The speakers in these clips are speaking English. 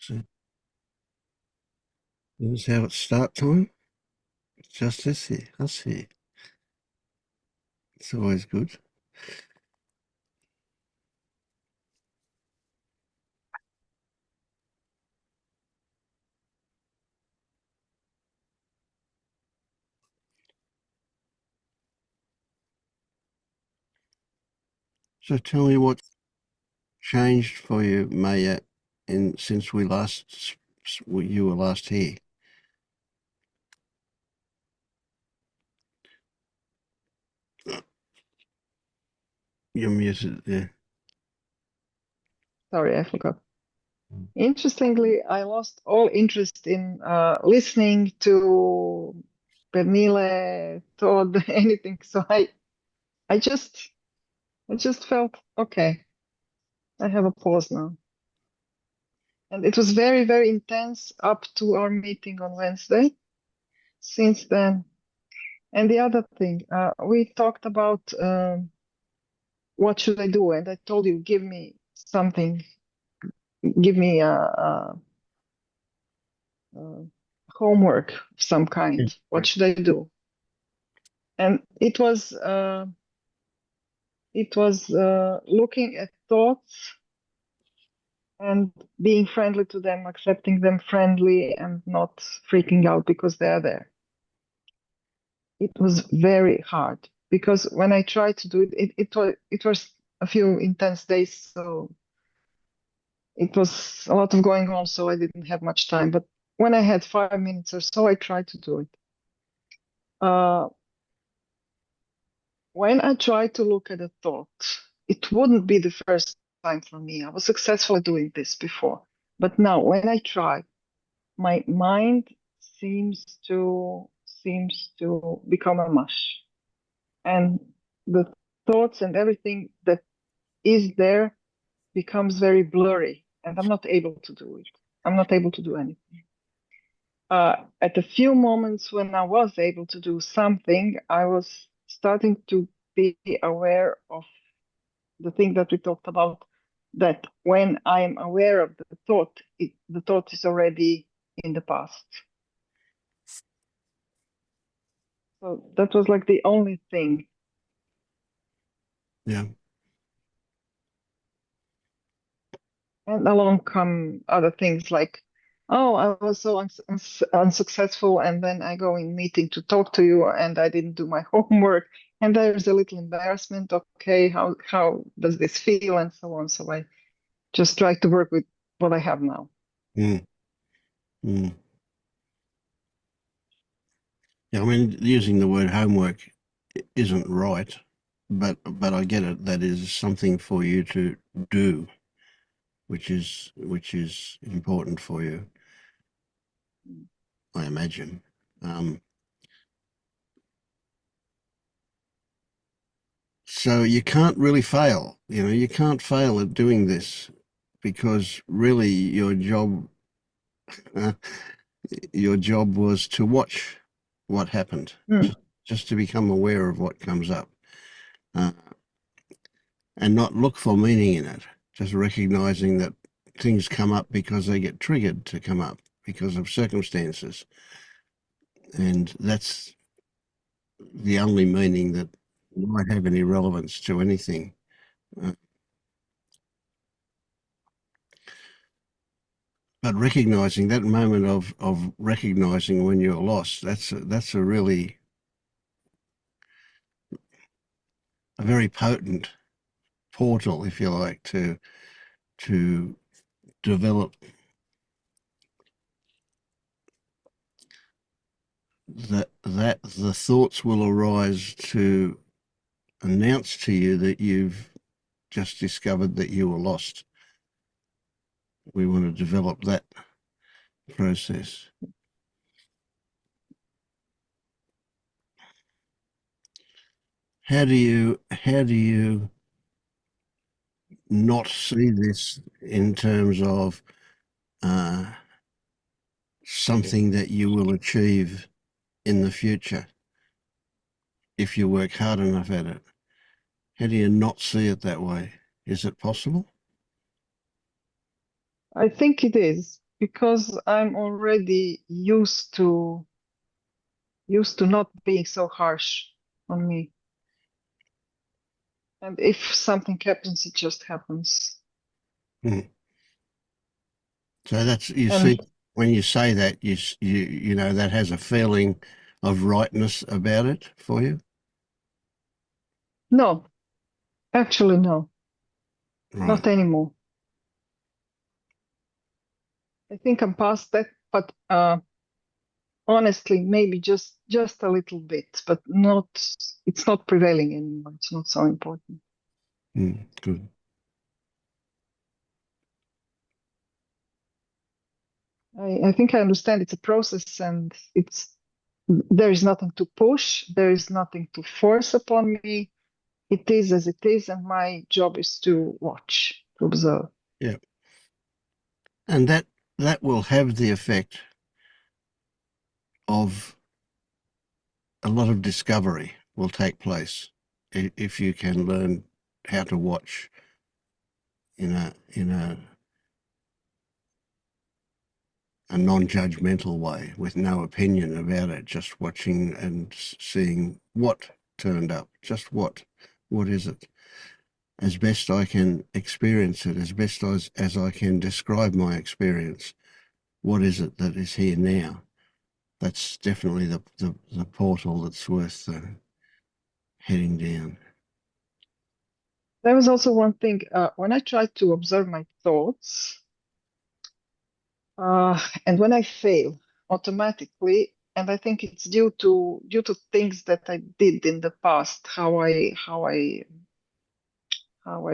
So this is how it's start time. It's just us here, us here. It's always good. So tell me what changed for you, Maya, since you were last here. You're muted there. Sorry, I forgot. Interestingly, I lost all interest in listening to Pernille, Todd, anything. So I just, I just felt okay. I have a pause now, and it was very, very intense up to our meeting on Wednesday. Since then, and the other thing, we talked about what should I do, and I told you, give me something, give me a homework of some kind. What should I do? And it was looking at thoughts and being friendly to them, accepting them friendly, and not freaking out because they're there. It was very hard because when I tried to do it was a few intense days, so it was a lot of going on, so I didn't have much time. But when I had 5 minutes or so, I tried to do it. Uh, when I tried to look at a thought, it wouldn't be the first time for me. I was successful at doing this before. But now when I try, my mind seems to become a mush. And the thoughts and everything that is there becomes very blurry, and I'm not able to do it. I'm not able to do anything. At a few moments when I was able to do something, I was starting to be aware of the thing that we talked about, that when I am aware of the thought, the thought is already in the past. So that was like the only thing. Yeah. And along come other things like, oh, I was so unsuccessful, and then I go in meeting to talk to you, and I didn't do my homework, and there's a little embarrassment. Okay, how does this feel, and so on. So I just try to work with what I have now. Mm. Mm. Yeah, I mean, using the word homework isn't right, but I get it. That is something for you to do, which is important for you, I imagine. Um, so you can't really fail. You can't fail at doing this because really uh, your job was to watch what happened, Mm. just to become aware of what comes up. Uh, and not look for meaning in it, just recognizing that things come up because they get triggered to come up because of circumstances. And that's the only meaning that might have any relevance to anything. Uh, but recognizing that moment of recognizing when you're lost, that's a really a very potent portal, if you like, to develop that the thoughts will arise to announce to you that you've just discovered that you were lost. We want to develop that process. How do you not see this in terms of uh, something that you will achieve in the future if you work hard enough at it? How do you not see it that way? Is it possible? I think it is. because I'm already used to not being so harsh on me. And if something happens, it just happens. Mm. So that's, you see, And when you say that, you know, that has a feeling of rightness about it for you. no, actually, no, Right. not anymore. I think I'm past that, but honestly, maybe just a little bit, but not. It's not prevailing anymore. It's not so important. Mm, good. I think I understand it's a process, and it's there is nothing to push. There is nothing to force upon me. It is as it is, and my job is to watch, to observe. Yeah. And that will have the effect of a lot of discovery will take place if you can learn how to watch in a non-judgmental way with no opinion about it, just watching and seeing what turned up, just what is it, as best I can experience it, as best as I can describe my experience. What is it that is here now? That's definitely the portal that's worth heading down. There was also one thing when I try to observe my thoughts, and when I fail automatically, and I think it's due to things that I did in the past, how I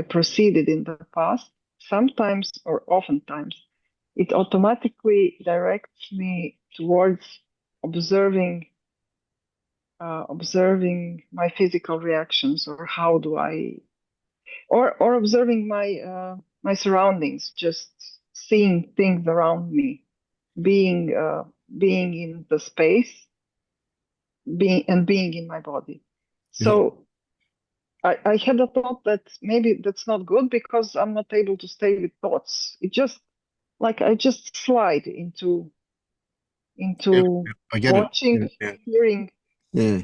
proceeded in the past. Sometimes or oftentimes, it automatically directs me towards observing observing my physical reactions, or how do I, or observing my surroundings, just seeing things around me, being being in the space, being in my body. Yeah, So I had a thought that maybe that's not good because I'm not able to stay with thoughts. It just like I just slide yeah, into I get it. watching, Yeah. hearing. Yeah.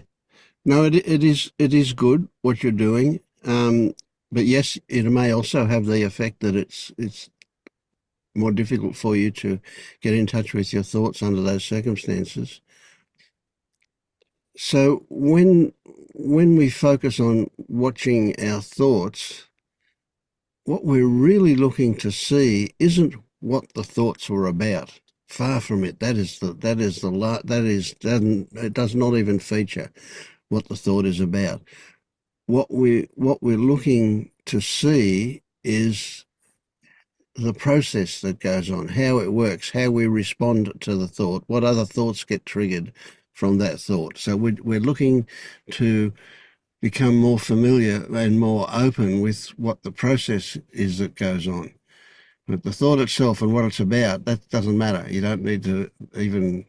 No, it is good what you're doing. But yes, it may also have the effect that it's more difficult for you to get in touch with your thoughts under those circumstances. So when we focus on watching our thoughts, what we're really looking to see isn't what the thoughts were about. Far from it. It does not even feature what the thought is about. What we're looking to see is the process that goes on, how it works, how we respond to the thought, what other thoughts get triggered from that thought. So we're looking to become more familiar and more open with what the process is that goes on. But the thought itself and what it's about, that doesn't matter. You don't need to even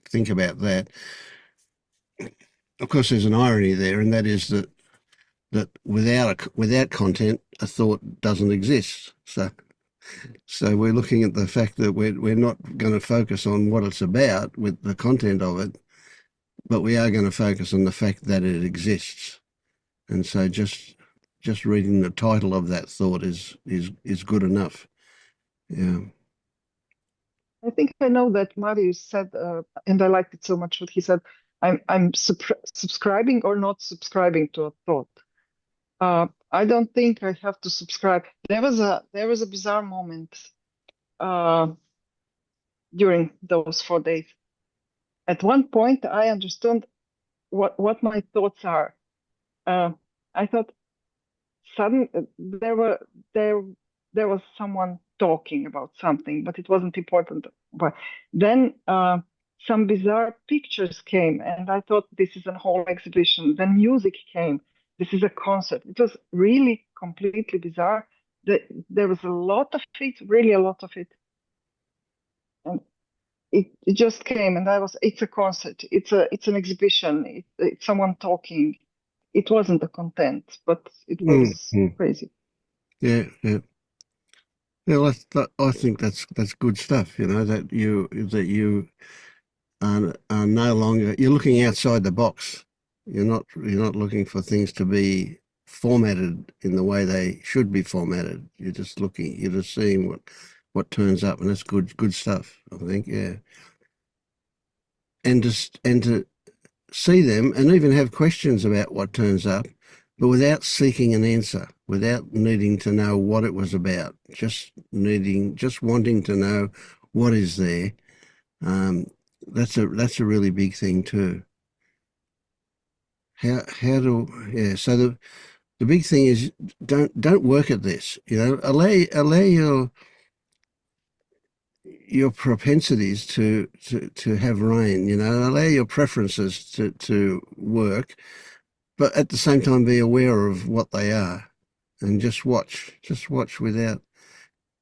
think about that. Of course, there's an irony there, and that is that without content, a thought doesn't exist. So we're looking at the fact that we're not going to focus on what it's about with the content of it, but we are going to focus on the fact that it exists. And so just reading the title of that thought is good enough. Yeah. I think I know that Marius said, and I liked it so much what he said. I'm subscribing or not subscribing to a thought. I don't think I have to subscribe. There was a bizarre moment uh, during those 4 days. At one point, I understood what my thoughts are. Uh, I thought sudden there there was someone talking about something, but it wasn't important. But then some bizarre pictures came, and I thought this is a whole exhibition. Then music came. This is a concert. It was really completely bizarre. There was a lot of it, really a lot of it, and it just came, and I was. It's a concert. It's an exhibition. It's someone talking. It wasn't the content, but it was Mm. crazy. Yeah, yeah. Well, I think that's good stuff. You know that you are no longer you're looking outside the box. You're not looking for things to be formatted in the way they should be formatted. You're just seeing what turns up, and that's good stuff. I think, yeah. And to see them and even have questions about what turns up, but without seeking an answer, without needing to know what it was about, just wanting to know what is there. Um, that's a really big thing too. How do yeah? So the big thing is don't work at this. You know, allow your propensities to have reign. You know, allow your preferences to work, but at the same time be aware of what they are, and just watch without,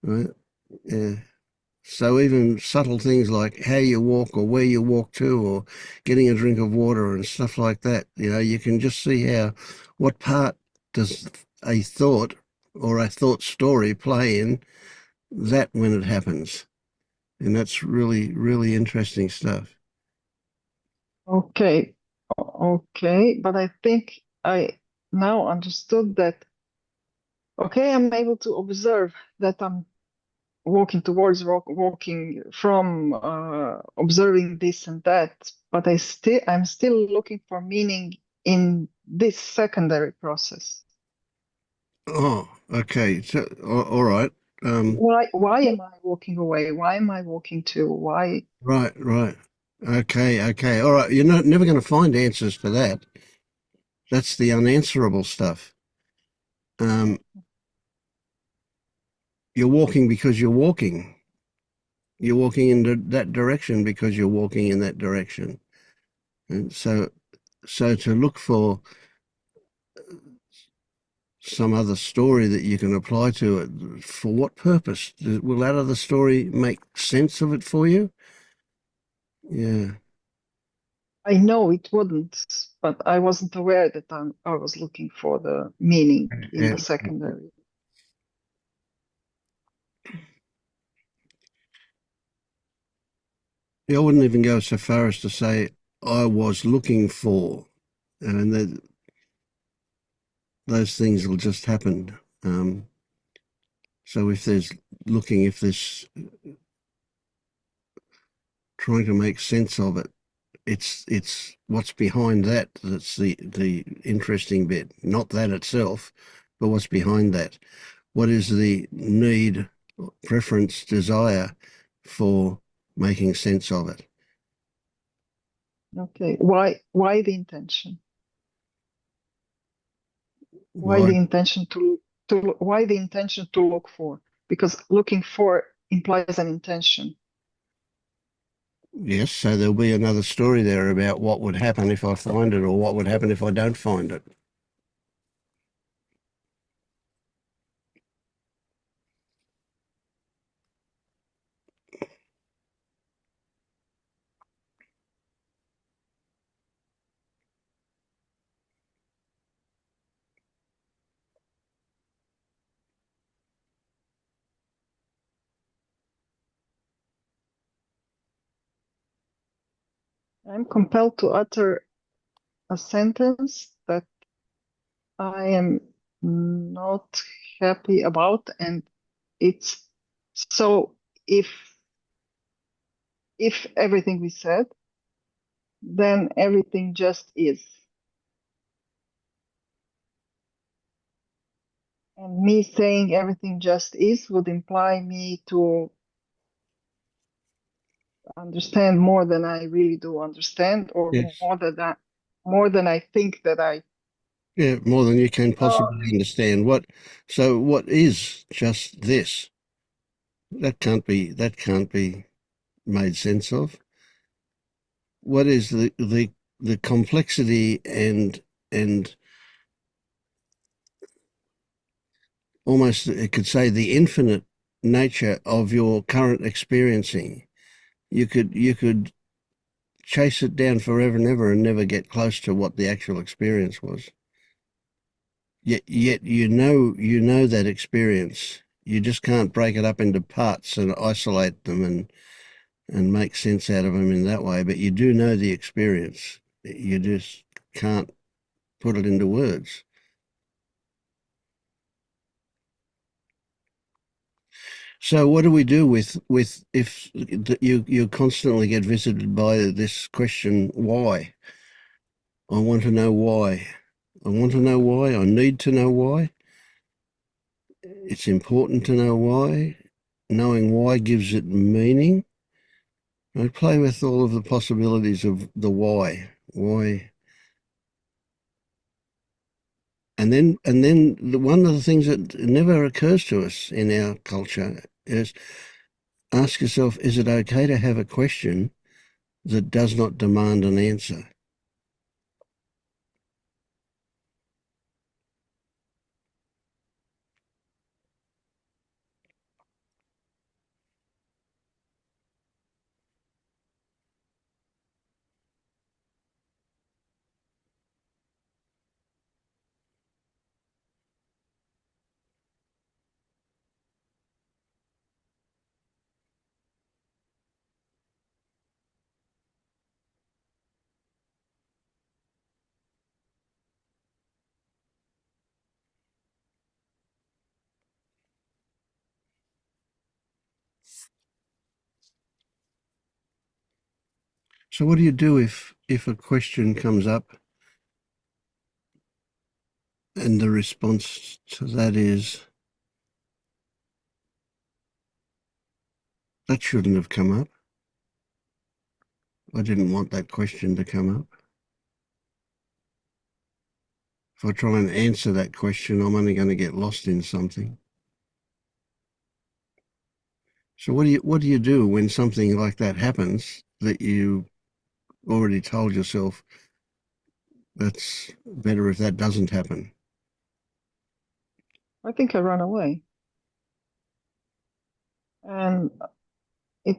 right? Yeah. So even subtle things like how you walk or where you walk to or getting a drink of water and stuff like that, you know, you can just see what part does a thought or a thought story play in that when it happens. And that's really interesting stuff. Okay, okay, but I think I now understood that. Okay, I'm able to observe that I'm walking towards walking from observing this and that, but I'm still looking for meaning in this secondary process. Oh, okay. So, all right. Why am I walking away? Why am I walking to? Why? Right. Okay. All right. You're never going to find answers for that. That's the unanswerable stuff. Um, you're walking because you're walking. You're walking in that direction because you're walking in that direction. And so to look for some other story that you can apply to it, for what purpose? Will that other story make sense of it for you? Yeah. I know it wouldn't, but I wasn't aware that I was looking for the meaning in Yeah. the secondary. I wouldn't even go so far as to say I was looking for, and those things will just happen. So if there's trying to make sense of it, it's what's behind that that's the interesting bit, not that itself, but what's behind that. What is the need, preference, desire for making sense of it? Okay, why the intention? Why Why? the intention why the intention to look for? Because looking for implies an intention. Yes, so there'll be another story there about what would happen if I find it or what would happen if I don't find it. I'm compelled to utter a sentence that I am not happy about, and it's so if if everything we said, then everything just is. And me saying everything just is would imply me to understand more than I really do understand, or Yes. more than I think that I. Yeah, more than you can Uh, possibly understand. So what is just this? That can't be made sense of. What is the complexity and almost it could say the infinite nature of your current experiencing? You could chase it down forever and ever and never get close to what the actual experience was. Yet you know that experience You just can't break it up into parts and isolate them and make sense out of them in that way. But you do know the experience. You just can't put it into words. So what do we do with if you constantly get visited by this question, why? I want to know why. I want to know why. I need to know why. It's important to know why. Knowing why gives it meaning. I play with all of the possibilities of the why. Why? And then one of the things that never occurs to us in our culture is ask yourself, is it okay to have a question that does not demand an answer? So what do you do if a question comes up and the response to that is, that shouldn't have come up. I didn't want that question to come up. If I try and answer that question, I'm only going to get lost in something. So what do you do when something like that happens that you already told yourself that's better if that doesn't happen? I think I ran away. And it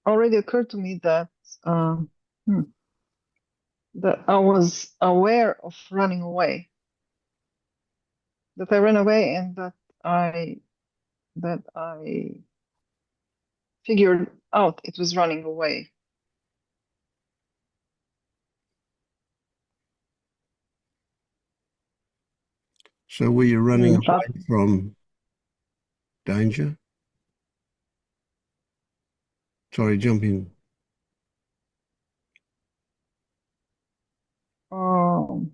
already occurred to me that um, hmm, that I was aware of running away, that I ran away, and that I figured out it was running away. So were you running Mm, that, away from danger? Sorry, jump in. um,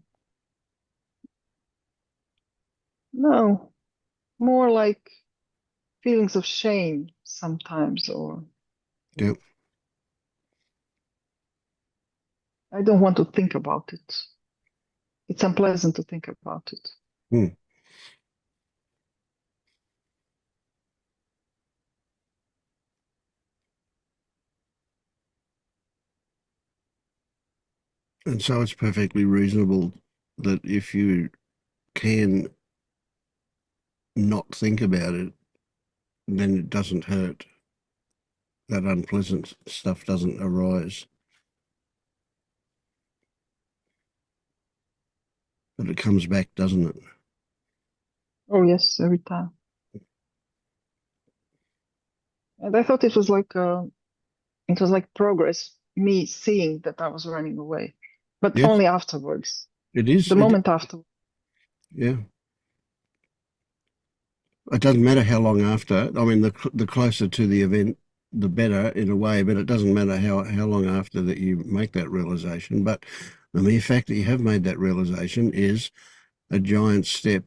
no, more like feelings of shame sometimes, or Yep. I don't want to think about it. It's unpleasant to think about it. Hmm. And so it's perfectly reasonable that if you can not think about it, then it doesn't hurt. That unpleasant stuff doesn't arise, but it comes back, doesn't it? Oh yes, every time. And I thought it was like progress, me seeing that I was running away, but Yes, only afterwards, it is. the moment after. Yeah. It doesn't matter how long after. I mean, the closer to the event, the better in a way, but it doesn't matter how long after that you make that realization. But the mere fact that you have made that realization is a giant step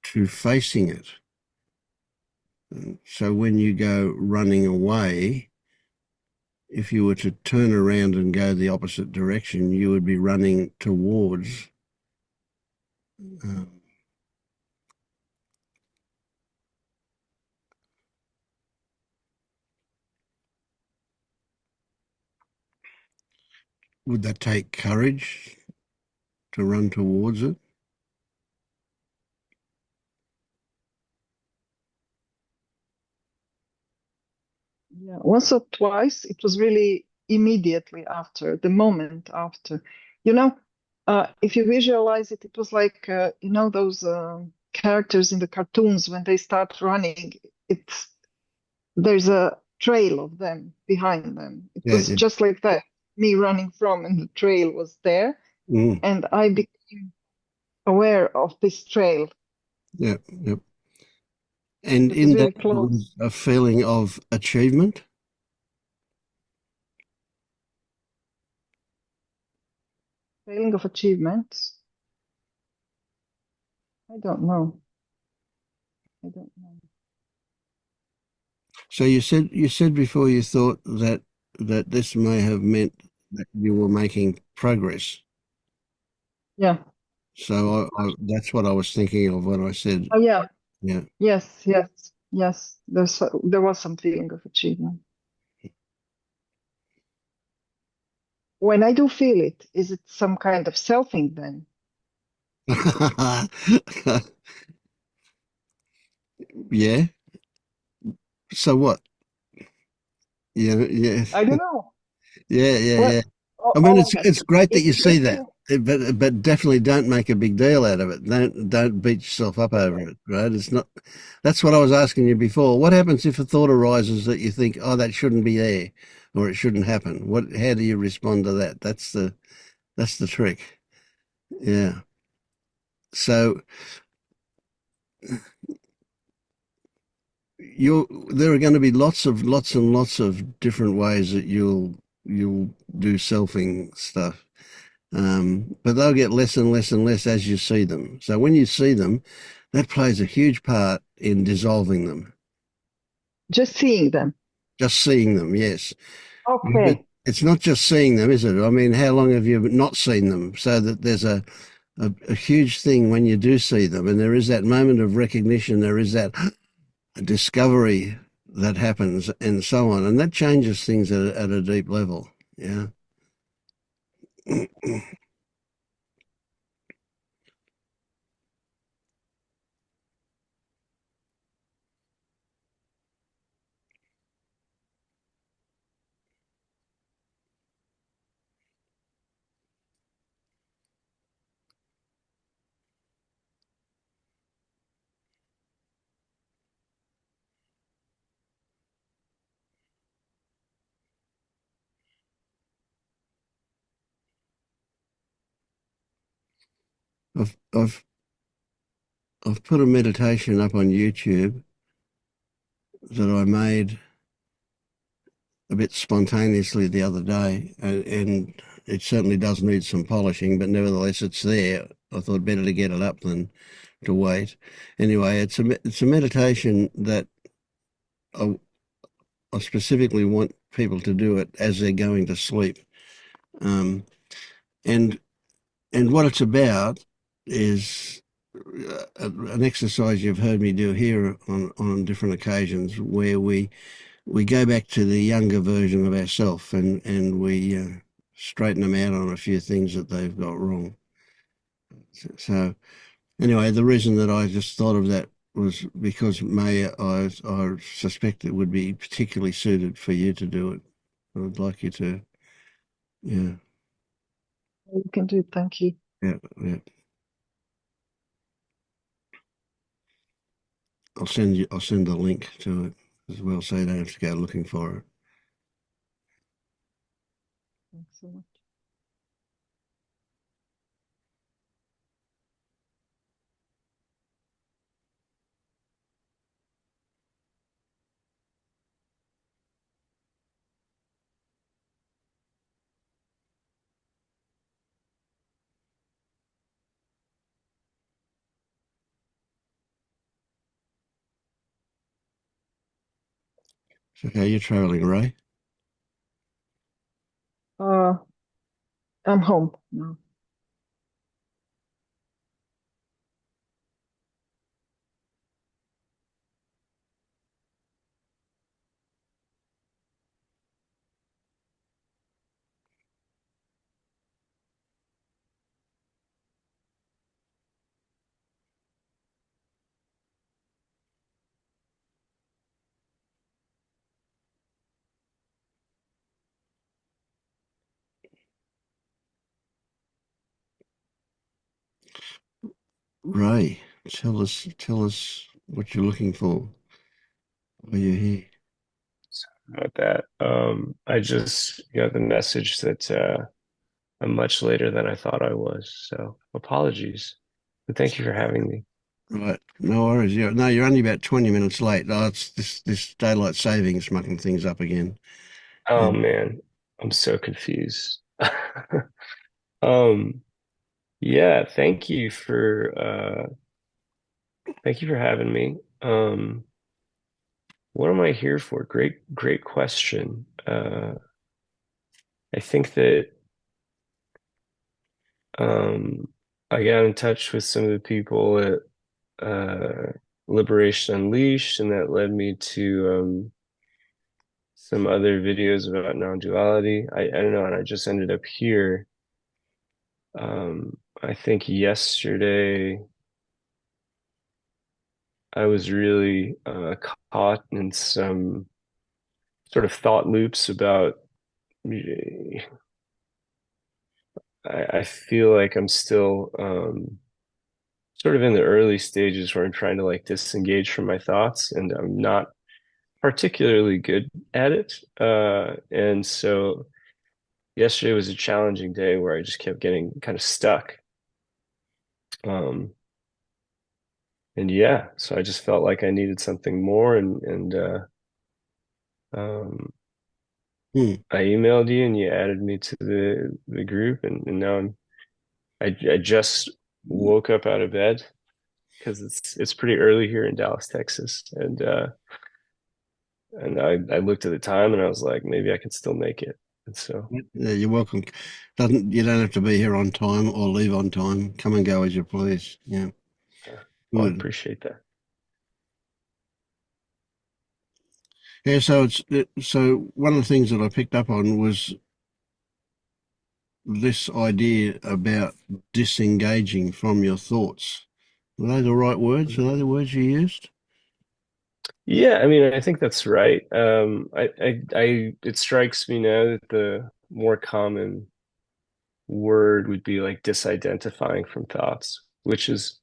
to facing it. So when you go running away, if you were to turn around and go the opposite direction, you would be running towards. Um, would that take courage to run towards it? Yeah, once or twice, it was really immediately after, the moment after. You know, if you visualize it, it was like those. characters in the cartoons when they start running, it's there's a trail of them behind them. It Yeah, was yeah. just like that, me running from, and the trail was there, Mm, and I became aware of this trail. yeah, yep. And It was in that really close. was a feeling of achievement. Feeling of achievements. I don't know. I don't know. So you said before you thought that this may have meant that you were making progress. Yeah. So that's what I was thinking of when I said, Oh, yeah. yeah. Yes, yes, yes. There was some feeling of achievement. When I do feel it, is it some kind of selfing then? Yeah. So what? Yeah, yeah, I don't know. yeah, yeah, yeah. What? I mean, All of it's it. great that It's you see that, getting but definitely don't make a big deal out of it. Don't beat yourself up over okay. it, right? It's not. That's what I was asking you before. What happens if a thought arises that you think, oh, that shouldn't be there, or it shouldn't happen? What? How do you respond to that? That's the trick. Yeah. So there are going to be lots and lots of different ways that you'll do selfing stuff. But they'll get less and less and less as you see them. So when you see them, that plays a huge part in dissolving them. Just seeing them. Just seeing them, yes. But Okay. it's not just seeing them, is it? I mean, how long have you not seen them? So that there's a huge thing when you do see them, and there is that moment of recognition, there is that discovery that happens, and so on. And that changes things at a deep level. Yeah. I've I've put a meditation up on YouTube that I made a bit spontaneously the other day, and it certainly does need some polishing, but nevertheless, it's there. I thought better to get it up than to wait. Anyway, it's a meditation that I, I specifically want people to do it as they're going to sleep, um, and and what it's about is an exercise you've heard me do here on different occasions, where we go back to the younger version of ourselves and we straighten them out on a few things that they've got wrong. So anyway, the reason that I just thought of that was because I suspect it would be particularly suited for you to do it. I would like you to, yeah, You can do it. Thank you. yeah, yeah. I'll send the link to it as well, so you don't have to go looking for it. Thanks so much. So how you traveling, Ray? Uh, I'm home now. Ray. Tell us what you're looking for. Are you here? About that. I just got the message that I'm much later than I thought I was, so apologies. But thank you for having me. Right. No worries. No, you're only about 20 minutes late. Oh, it's this daylight savings mucking things up again. Oh And man, I'm so confused. Um, yeah, thank you for having me. What am I here for? Great question. I think that um I got in touch with some of the people at Liberation Unleashed, and that led me to some other videos about non-duality. I don't know, and I just ended up here. I think yesterday I was really caught in some sort of thought loops about. I feel like I'm still sort of in the early stages where I'm trying to like disengage from my thoughts, and I'm not particularly good at it. And so yesterday was a challenging day where I just kept getting kind of stuck. Um, and yeah, so I just felt like I needed something more, and um, hmm, I emailed you and you added me to the group, and now I just woke up out of bed because it's pretty early here in Dallas, Texas, and I looked at the time and I was like, maybe I can still make it. And so, yeah, you're welcome. Doesn't You don't have to be here on time or leave on time. Come and go as you please. Yeah. well, I Good. appreciate that. Yeah, so one of the things that I picked up on was this idea about disengaging from your thoughts. Were they the right words? Were they the words you used? Yeah, I mean, I think that's right. It strikes me now that the more common word would be like disidentifying from thoughts, which is,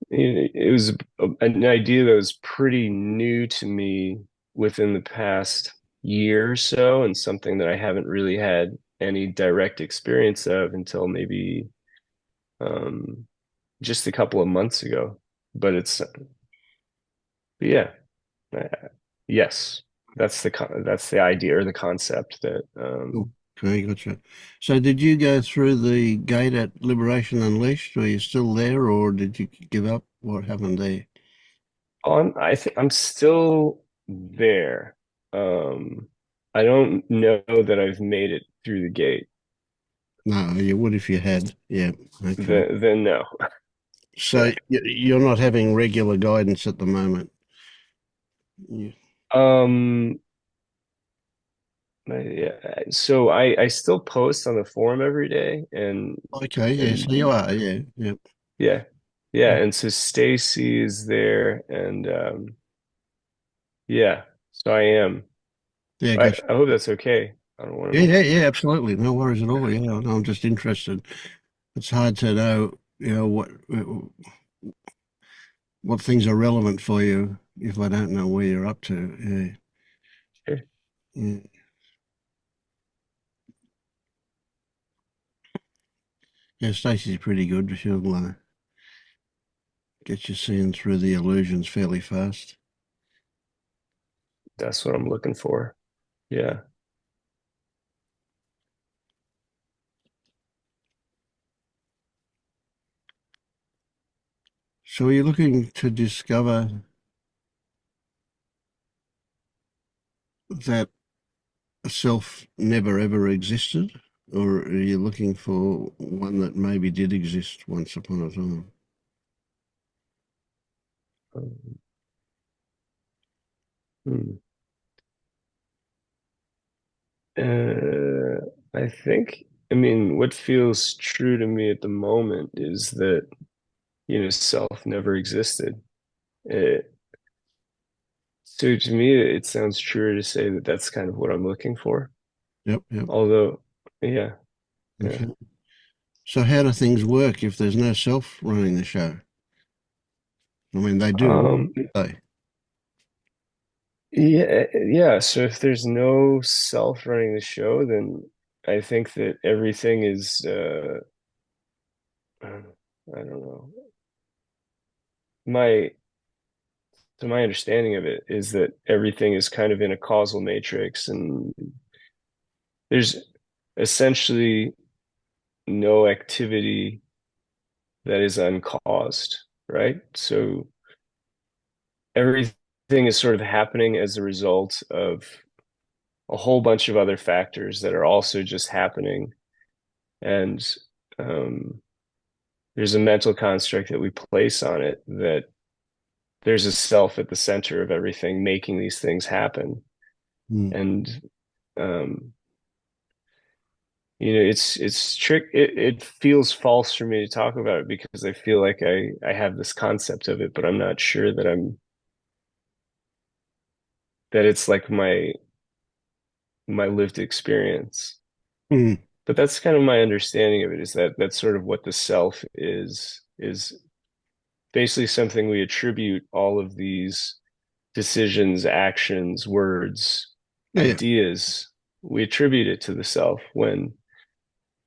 it was an idea that was pretty new to me within the past year or so, and something that I haven't really had any direct experience of until maybe um, just a couple of months ago. But yeah, uh, yes, that's the idea or the concept that Okay, gotcha. So did you go through the gate at Liberation Unleashed? Were you still there or did you give up? What happened there? I think I'm still there. Um, I don't know that I've made it through the gate. No, you would if you had. Yeah, okay. Then no. So Yeah. you're not having regular guidance at the moment. You, Um, yeah. So I still post on the forum every day, okay, yeah, so you and are, yeah, yeah. yeah. Yeah, and so Stacy is there, and yeah. So I am. Yeah, I gotcha. I hope that's okay. I don't want Yeah, to. yeah, yeah, absolutely. No worries at all. Yeah, no, I'm just interested. It's hard to know, what things are relevant for you if I don't know where you're up to. Sure. Yeah, yeah. Yeah, Stacey's pretty good. She'll get you seeing through the illusions fairly fast. That's what I'm looking for. Yeah. So are you looking to discover that self never ever existed? Or are you looking for one that maybe did exist once upon a time? Um, hmm. I think, I mean, what feels true to me at the moment is that, self never existed. It, so to me, it sounds truer to say that that's kind of what I'm looking for. Yep, yep. Although, yeah, yeah. Okay. So how do things work if there's no self running the show? I mean, they do. Um, They. yeah. So if there's no self running the show, then I think that everything is, I don't know. My So my understanding of it is that everything is kind of in a causal matrix, and there's essentially no activity that is uncaused, right? So everything is sort of happening as a result of a whole bunch of other factors that are also just happening. And um, there's a mental construct that we place on it that there's a self at the center of everything making these things happen. Mm. And um, it's trick it feels false for me to talk about it because I feel like I have this concept of it, but I'm not sure that it's like my lived experience. Mm. But that's kind of my understanding of it, is that that's sort of what the self is basically something we attribute all of these decisions, actions, words, Yeah, yeah. ideas, we attribute it to the self when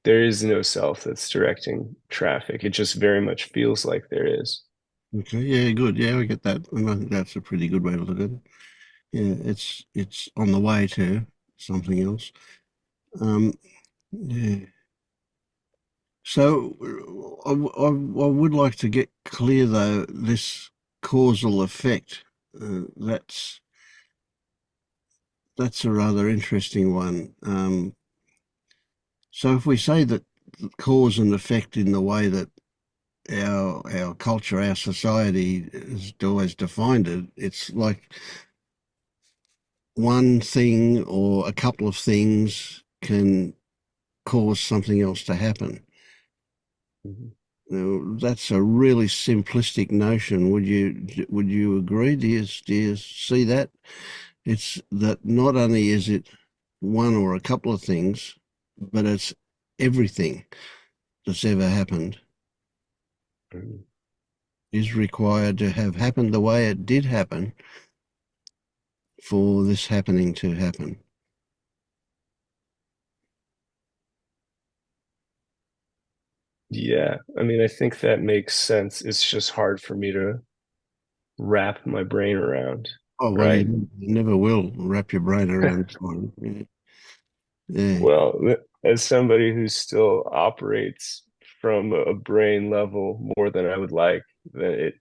there is no self that's directing traffic. It just very much feels like there is. Okay. Yeah, good. Yeah, I get that. And I think that's a pretty good way to look at it. Yeah, it's on the way to something else. Um, yeah. So I would like to get clear though this causal effect. That's a rather interesting one. So if we say that cause and effect in the way that our culture, our society has always defined it, it's like one thing or a couple of things can cause something else to happen. Mhm. Now, that's a really simplistic notion. Would you agree? Do you see that? It's that not only is it one or a couple of things, but it's everything that's ever happened Mhm. is required to have happened the way it did happen for this happening to happen. Yeah, I mean, I think that makes sense. It's just hard for me to wrap my brain around, Oh, well, right? you never will wrap your brain around this one. Yeah. Yeah. Well, as somebody who still operates from a brain level more than I would like, then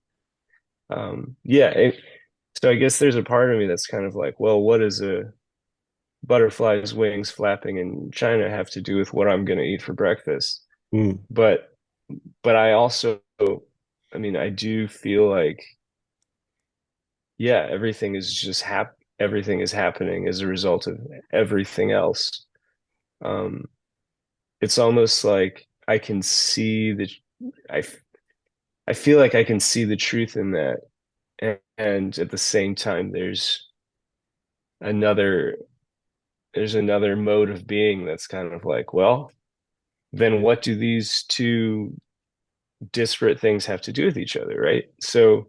so I guess there's a part of me that's kind of like, well, what does a butterfly's wings flapping in China have to do with what I'm going to eat for breakfast? Mm, But I also, I mean, I do feel like, yeah, everything is happening as a result of everything else. Um, it's almost like I I feel like I can see the truth in that, and at the same time, another another mode of being that's kind of like, well, then what do these two disparate things have to do with each other, right? So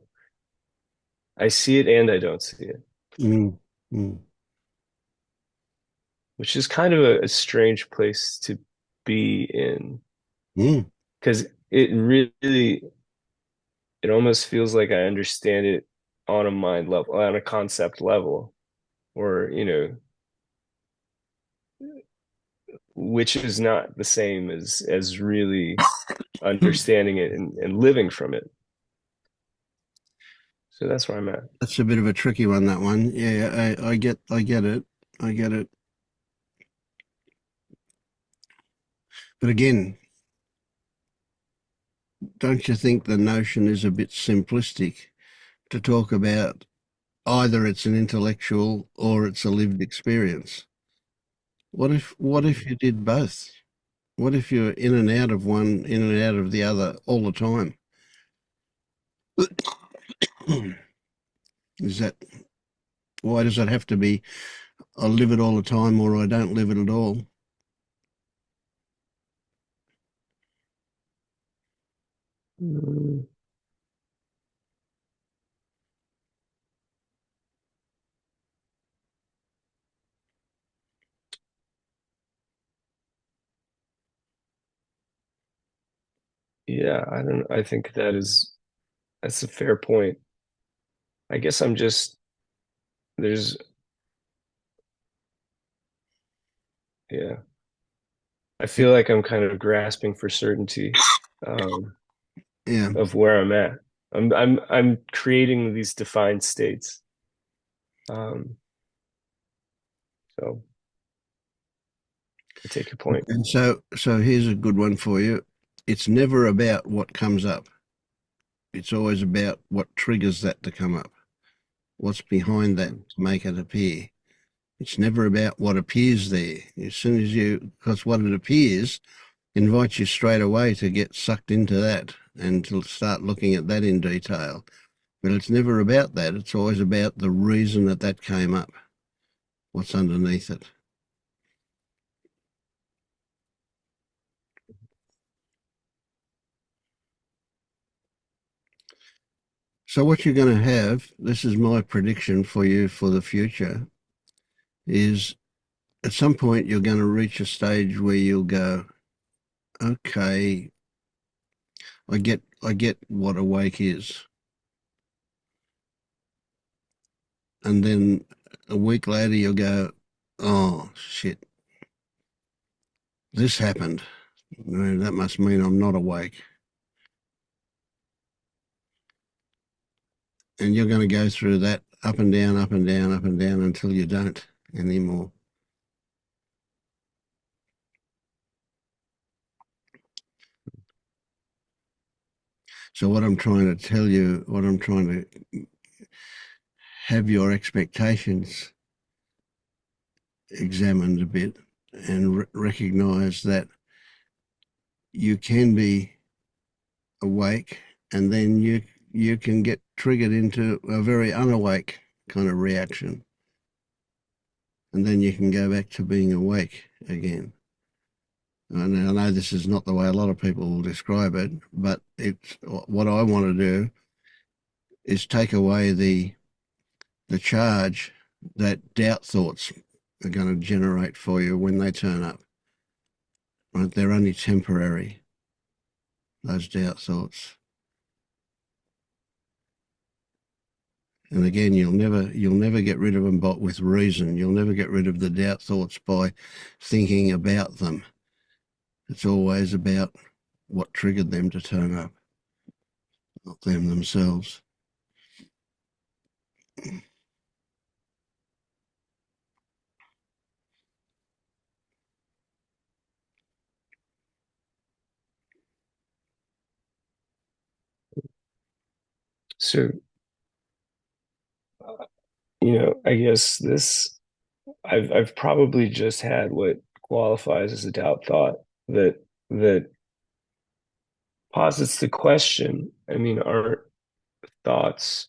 I see it and I don't see it, mm, mm, which is kind of a strange place to be in, mm. because it almost feels like I understand it on a mind level, on a concept level, or which is not the same as really understanding it and living from it. So that's where I'm at. That's a bit of a tricky one, that one. Yeah, I get it. I get it. But again, don't you think the notion is a bit simplistic to talk about either it's an intellectual or it's a lived experience? What if you did both? What if you're in and out of one, in and out of the other all the time? Is that why does it have to be I live it all the time or I don't live it at all? Mm. Yeah, I don't, I think that's a fair point. I guess I'm just, there's, yeah, I feel like I'm kind of grasping for certainty, um, Yeah. of where I'm at. I'm creating these defined states. Um, so I take your point. And so here's a good one for you. It's never about what comes up. It's always about what triggers that to come up. What's behind that to make it appear. It's never about what appears there. As soon as because what it appears invites you straight away to get sucked into that and to start looking at that in detail. But it's never about that. It's always about the reason that that came up, what's underneath it. So what you're going to have, this is my prediction for you for the future, is at some point you're going to reach a stage where you'll go, okay, I get what awake is. And then a week later you'll go, oh shit, this happened. No, that must mean I'm not awake. And you're going to go through that up and down, up and down, up and down until you don't anymore. So what I'm trying to tell you, what I'm trying to have your expectations examined a bit and recognize that you can be awake and then you can get triggered into a very unawake kind of reaction. And then you can go back to being awake again. And I know this is not the way a lot of people will describe it, but it's what I want to do is take away the charge that doubt thoughts are going to generate for you when they turn up. Right? They're only temporary, those doubt thoughts. And again, you'll never get rid of them but with reason. You'll never get rid of the doubt thoughts by thinking about them. It's always about what triggered them to turn up, not them themselves. So, I guess I've probably just had what qualifies as a doubt thought that posits the question. I mean, are thoughts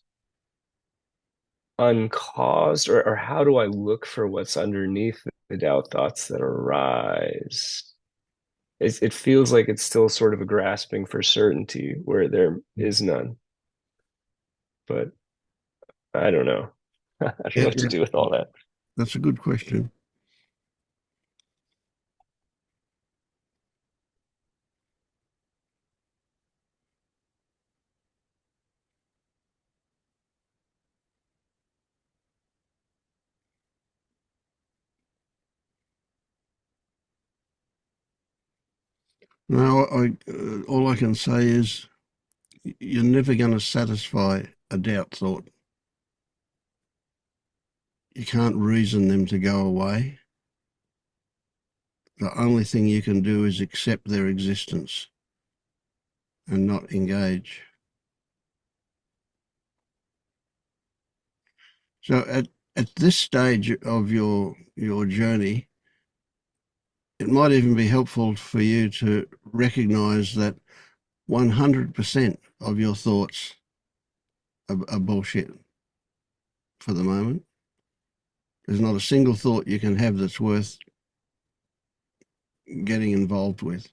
uncaused, or how do I look for what's underneath the doubt thoughts that arise? It feels like it's still sort of a grasping for certainty where there is none, but I don't know. I don't know Yeah, what to do with all that. that's a good question. No, all I can say is you're never going to satisfy a doubt thought. You can't reason them to go away. The only thing you can do is accept their existence and not engage. So at this stage of your journey, it might even be helpful for you to recognize that 100% of your thoughts are bullshit for the moment. There's not a single thought you can have that's worth getting involved with.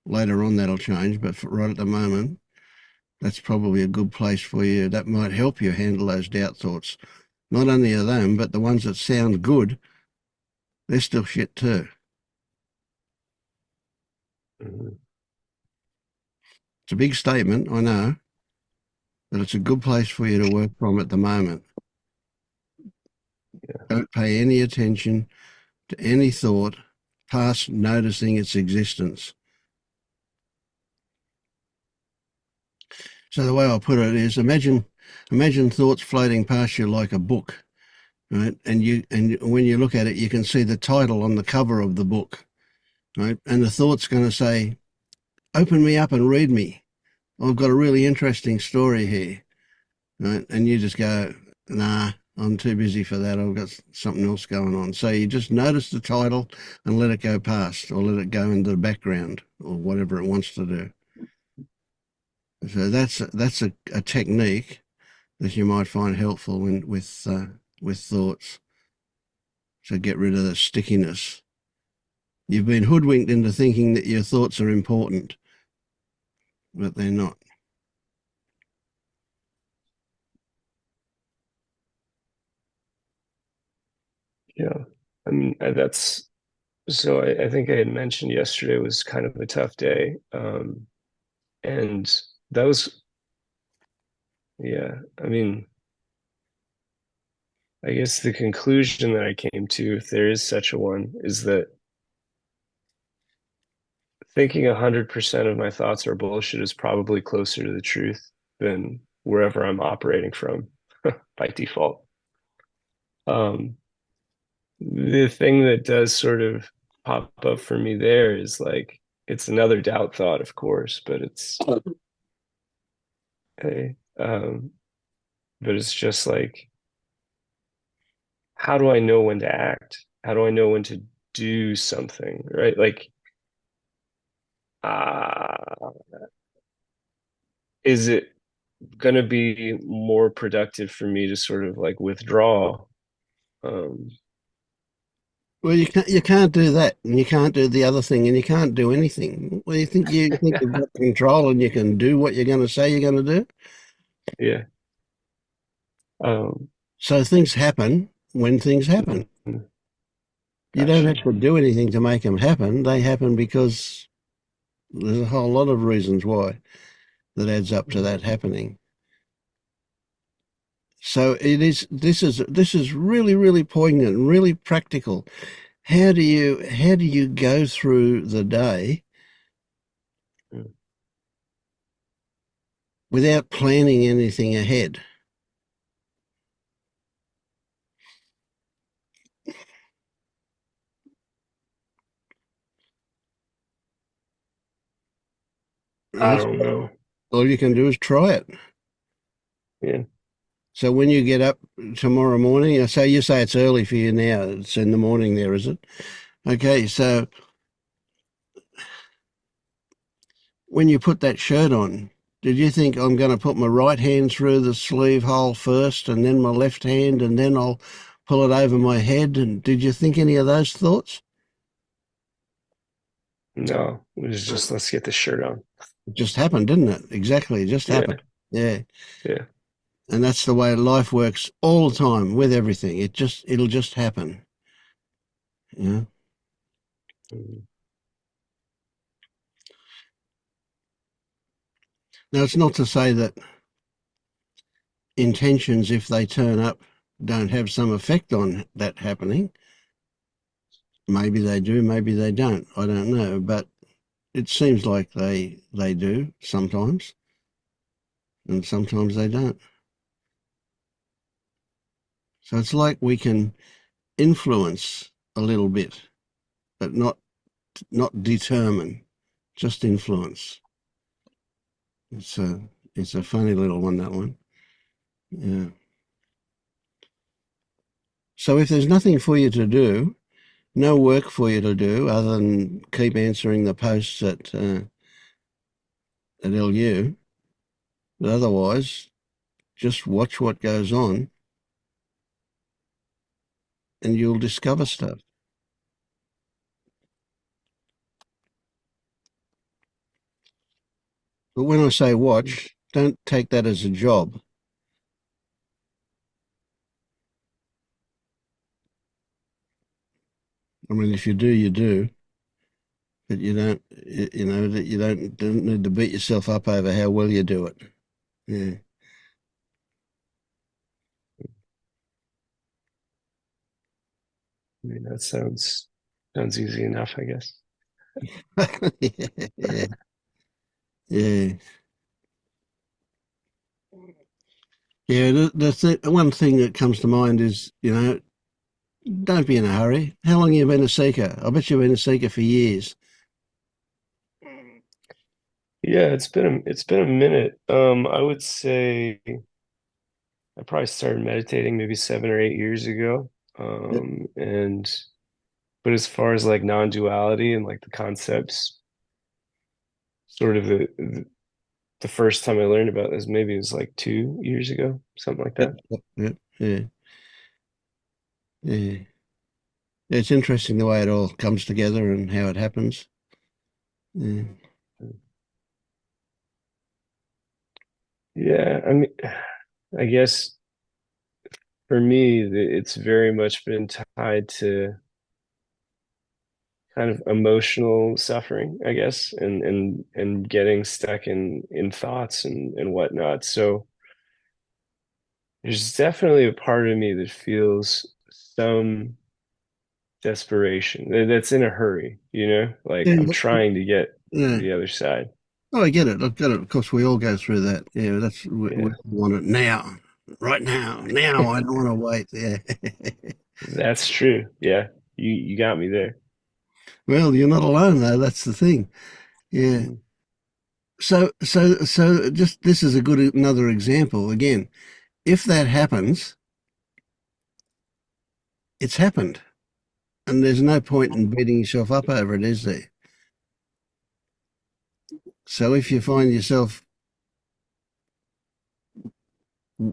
Later on, that'll change, but right at the moment, that's probably a good place for you. That might help you handle those doubt thoughts. Not only are them, but the ones that sound good, they're still shit too. Mhm. It's a big statement, I know, but it's a good place for you to work from at the moment. Yeah. Don't pay any attention to any thought past noticing its existence. So the way I'll put it is imagine thoughts floating past you like a book, right? And when you look at it, you can see the title on the cover of the book, right? And the thought's going to say, open me up and read me. I've got a really interesting story here, right? And you just go, nah, I'm too busy for that. I've got something else going on. So you just notice the title and let it go past, or let it go into the background, or whatever it wants to do. So that's a technique that you might find helpful with thoughts. So get rid of the stickiness. You've been hoodwinked into thinking that your thoughts are important, but they're not. Yeah. I mean, that's so I think I had mentioned yesterday was kind of a tough day. And that was, yeah, I mean, I guess the conclusion that I came to, if there is such a one, is that thinking 100% of my thoughts are bullshit is probably closer to the truth than wherever I'm operating from by default. Um, the thing that does sort of pop up for me there is like it's another doubt thought, of course, but it's hey, but it's just like, how do I know when to act? How do I know when to do something, right? Like, uh, is it going to be more productive for me to sort of like withdraw? Um, Well, you can't do that, and you can't do the other thing, and you can't do anything. Well, you think you've got control and you can do what you're going to say you're going to do. yeah. Um, So things happen when things happen. mm, You don't gotcha. have to do anything to make them happen. They happen because there's a whole lot of reasons why that adds up to that happening. So it is. This is really, really poignant and really practical. How do you go through the day Mm. without planning anything ahead? I Right? don't know. All you can do is try it. Yeah. So when you get up tomorrow morning, so you say it's early for you now. It's in the morning there, is it? Okay, so when you put that shirt on, did you think I'm going to put my right hand through the sleeve hole first and then my left hand and then I'll pull it over my head? And did you think any of those thoughts? No, it was just let's get the shirt on. It just happened, didn't it? Exactly, it just Yeah. happened. Yeah. Yeah. And that's the way life works all the time with everything. It'll just happen. Yeah. Mhm. Now it's not to say that intentions, if they turn up, don't have some effect on that happening. Maybe they do, maybe they don't. I don't know, but it seems like they do sometimes, and sometimes they don't. So it's like we can influence a little bit, but not determine, just influence. It's a it's a funny little one, that one. Yeah. So if there's nothing for you to do, no work for you to do other than keep answering the posts at LU, but otherwise just watch what goes on and you'll discover stuff. But when I say watch, don't take that as a job. I mean, if you do, you do. but that you don't need to beat yourself up over how well you do it. Yeah. I mean, that sounds easy enough, I guess. Yeah. Yeah. Yeah. One thing that comes to mind is, don't be in a hurry. How long have you been a seeker? I bet you've been a seeker for years. Yeah, it's been a minute. I would say I probably started meditating maybe 7 or 8 years ago. Yep. And but as far as like non-duality and like the concepts, sort of the first time I learned about this, maybe it was like 2 years ago, something like Yep. that. Yep. Yep. Yeah. Yeah. It's interesting the way it all comes together and how it happens. Yeah. Yeah, I mean, I guess for me, it's very much been tied to kind of emotional suffering, I guess, and getting stuck in thoughts and whatnot. So there's definitely a part of me that feels some desperation, that's in a hurry, like I'm Yeah. trying to get to Yeah. the other side. Oh, I get it. I get it. Of course, we all go through that. Yeah, we Yeah, all want it now, right now. Now, I don't want to wait. Yeah. that's true. Yeah, you got me there. Well, you're not alone though. That's the thing. Yeah. Mhm. So, just this is a good another example. Again, if that happens, it's happened, and there's no point in beating yourself up over it, is there? So, if you find yourself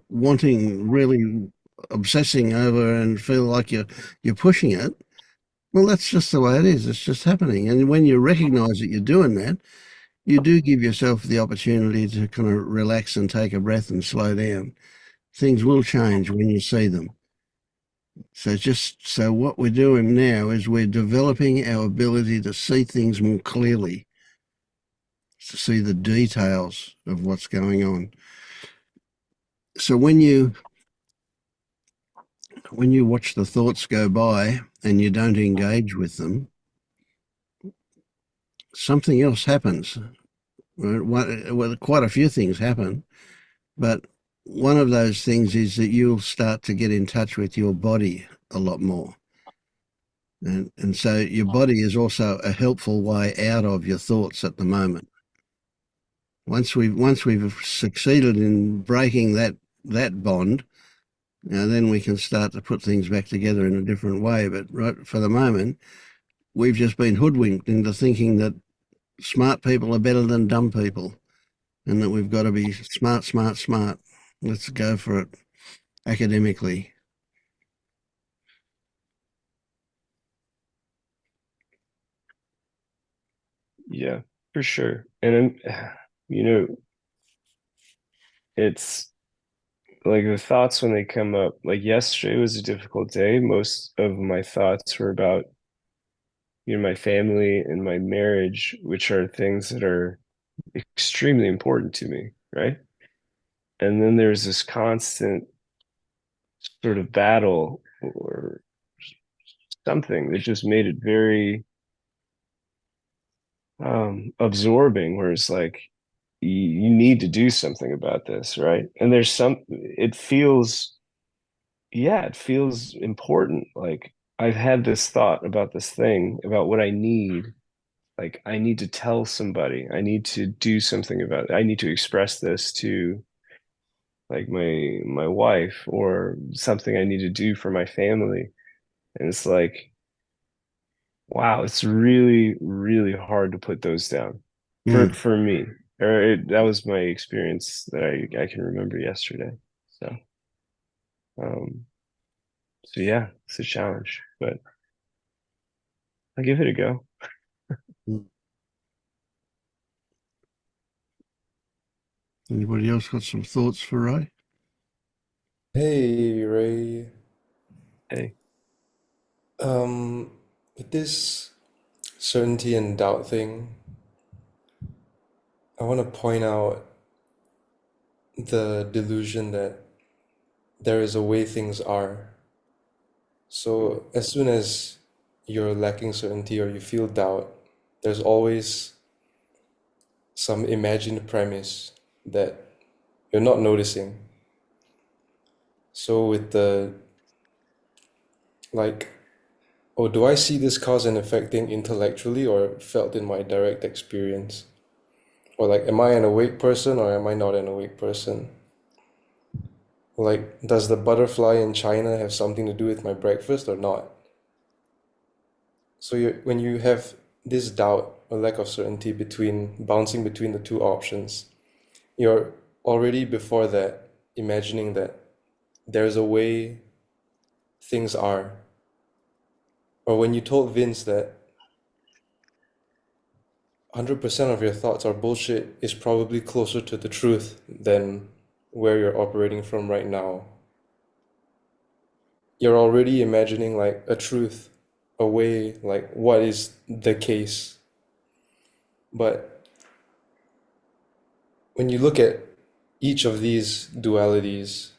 wanting, really obsessing over, and feel like you're pushing it, well, that's just the way it is. It's just happening. And when you recognize that you're doing that, you do give yourself the opportunity to kind of relax and take a breath and slow down. Things will change when you see them. So what we're doing now is we're developing our ability to see things more clearly, to see the details of what's going on. So when you watch the thoughts go by and you don't engage with them, something else happens. Well, quite a few things happen, but one of those things is that you'll start to get in touch with your body a lot more. And so your body is also a helpful way out of your thoughts at the moment. Once we've succeeded in breaking that bond, then we can start to put things back together in a different way. But right for the moment, we've just been hoodwinked into thinking that smart people are better than dumb people, and that we've got to be smart, smart, smart. Let's go for it academically. Yeah, for sure. And you know, it's like the thoughts when they come up. Like yesterday was a difficult day. Most of my thoughts were about, my family and my marriage, which are things that are extremely important to me, right? And then there's this constant sort of battle or something that just made it very absorbing, where it's like you need to do something about this, right? And it feels, yeah, it feels important. Like I've had this thought about this thing, about what I need. Like I need to tell somebody, I need to do something about it. I need to express this to like my wife, or something I need to do for my family. And it's like, wow, it's really, really hard to put those down Mm. for me. That was my experience that I can remember yesterday. So um so yeah, it's a challenge, but I'll give it a go. Mm. Anybody else got some thoughts for Ray? Hey Ray, Hey. um, with this certainty and doubt thing, I want to point out the delusion that there is a way things are. So as soon as you're lacking certainty or you feel doubt, there's always some imagined premise that you're not noticing. So with the, like, oh, do I see this cause and effect thing intellectually or felt in my direct experience? Or like, am I an awake person or am I not an awake person? Like, does the butterfly in China have something to do with my breakfast or not? So when you have this doubt or lack of certainty bouncing between the two options, you're already before that imagining that there's a way things are. Or when you told Vince that 100% of your thoughts are bullshit is probably closer to the truth than where you're operating from right now. You're already imagining like a truth, a way, like what is the case. But when you look at each of these dualities,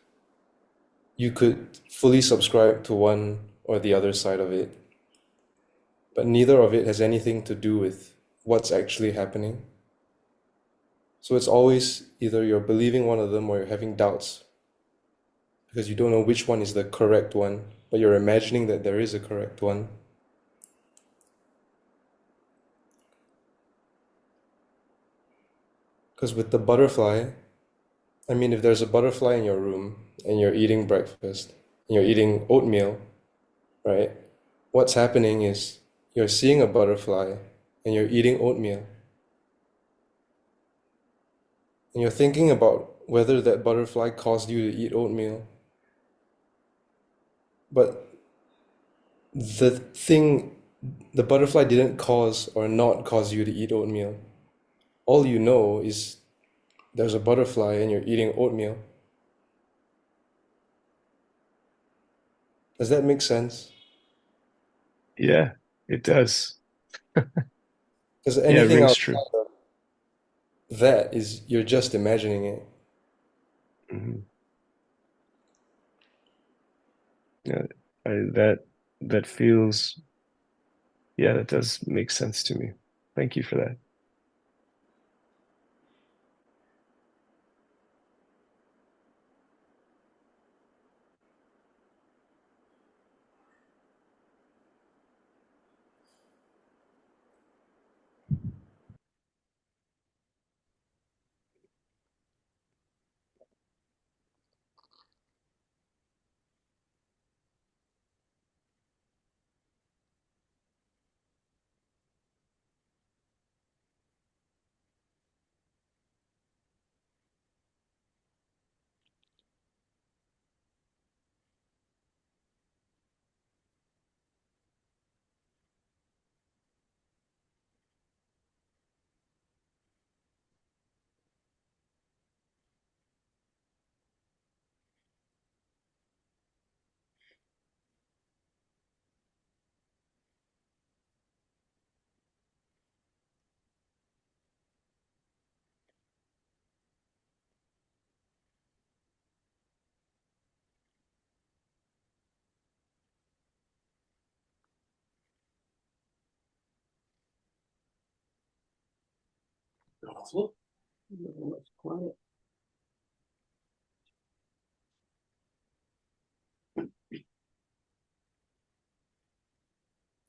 you could fully subscribe to one or the other side of it, but neither of it has anything to do with what's actually happening. So it's always either you're believing one of them or you're having doubts because you don't know which one is the correct one, but you're imagining that there is a correct one. Because with the butterfly, I mean, if there's a butterfly in your room and you're eating breakfast, and you're eating oatmeal, right? What's happening is you're seeing a butterfly and you're eating oatmeal. And you're thinking about whether that butterfly caused you to eat oatmeal. But the butterfly didn't cause or not cause you to eat oatmeal. All you know is there's a butterfly and you're eating oatmeal. Does that make sense? Yeah, it does. Because Yeah, it anything rings outside true. of that is you're just imagining it. Mm-hmm. Yeah, that feels, yeah, that does make sense to me. Thank you for that.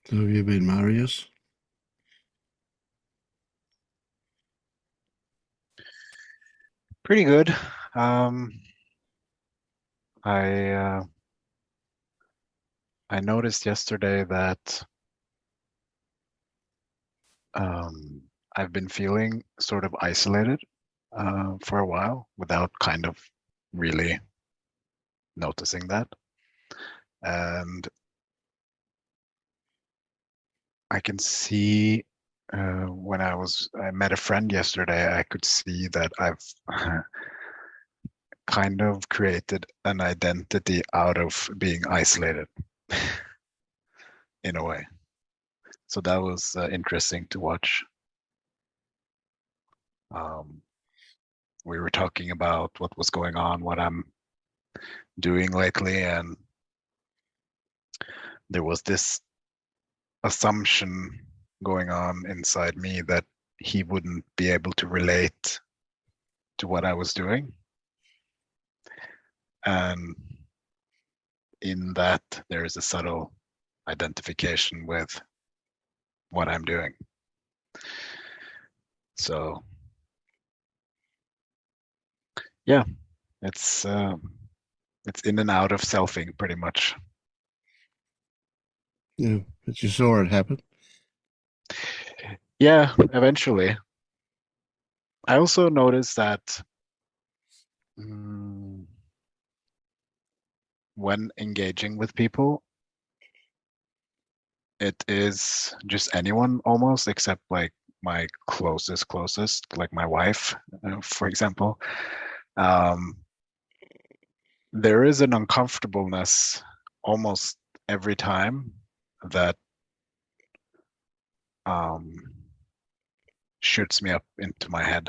So have you been, Marius? Pretty good. I noticed yesterday that I've been feeling sort of isolated for a while without kind of really noticing that. And I can see when I met a friend yesterday, I could see that I've kind of created an identity out of being isolated in a way. So that was interesting to watch. We were talking about what was going on, what I'm doing lately, and there was this assumption going on inside me that he wouldn't be able to relate to what I was doing. And in that, there is a subtle identification with what I'm doing. So, yeah, it's in and out of selfing pretty much. Yeah, but you saw it happen. Yeah, eventually. I also noticed that when engaging with people, it is just anyone almost, except like my closest, like my wife, for example. There is an uncomfortableness almost every time that shoots me up into my head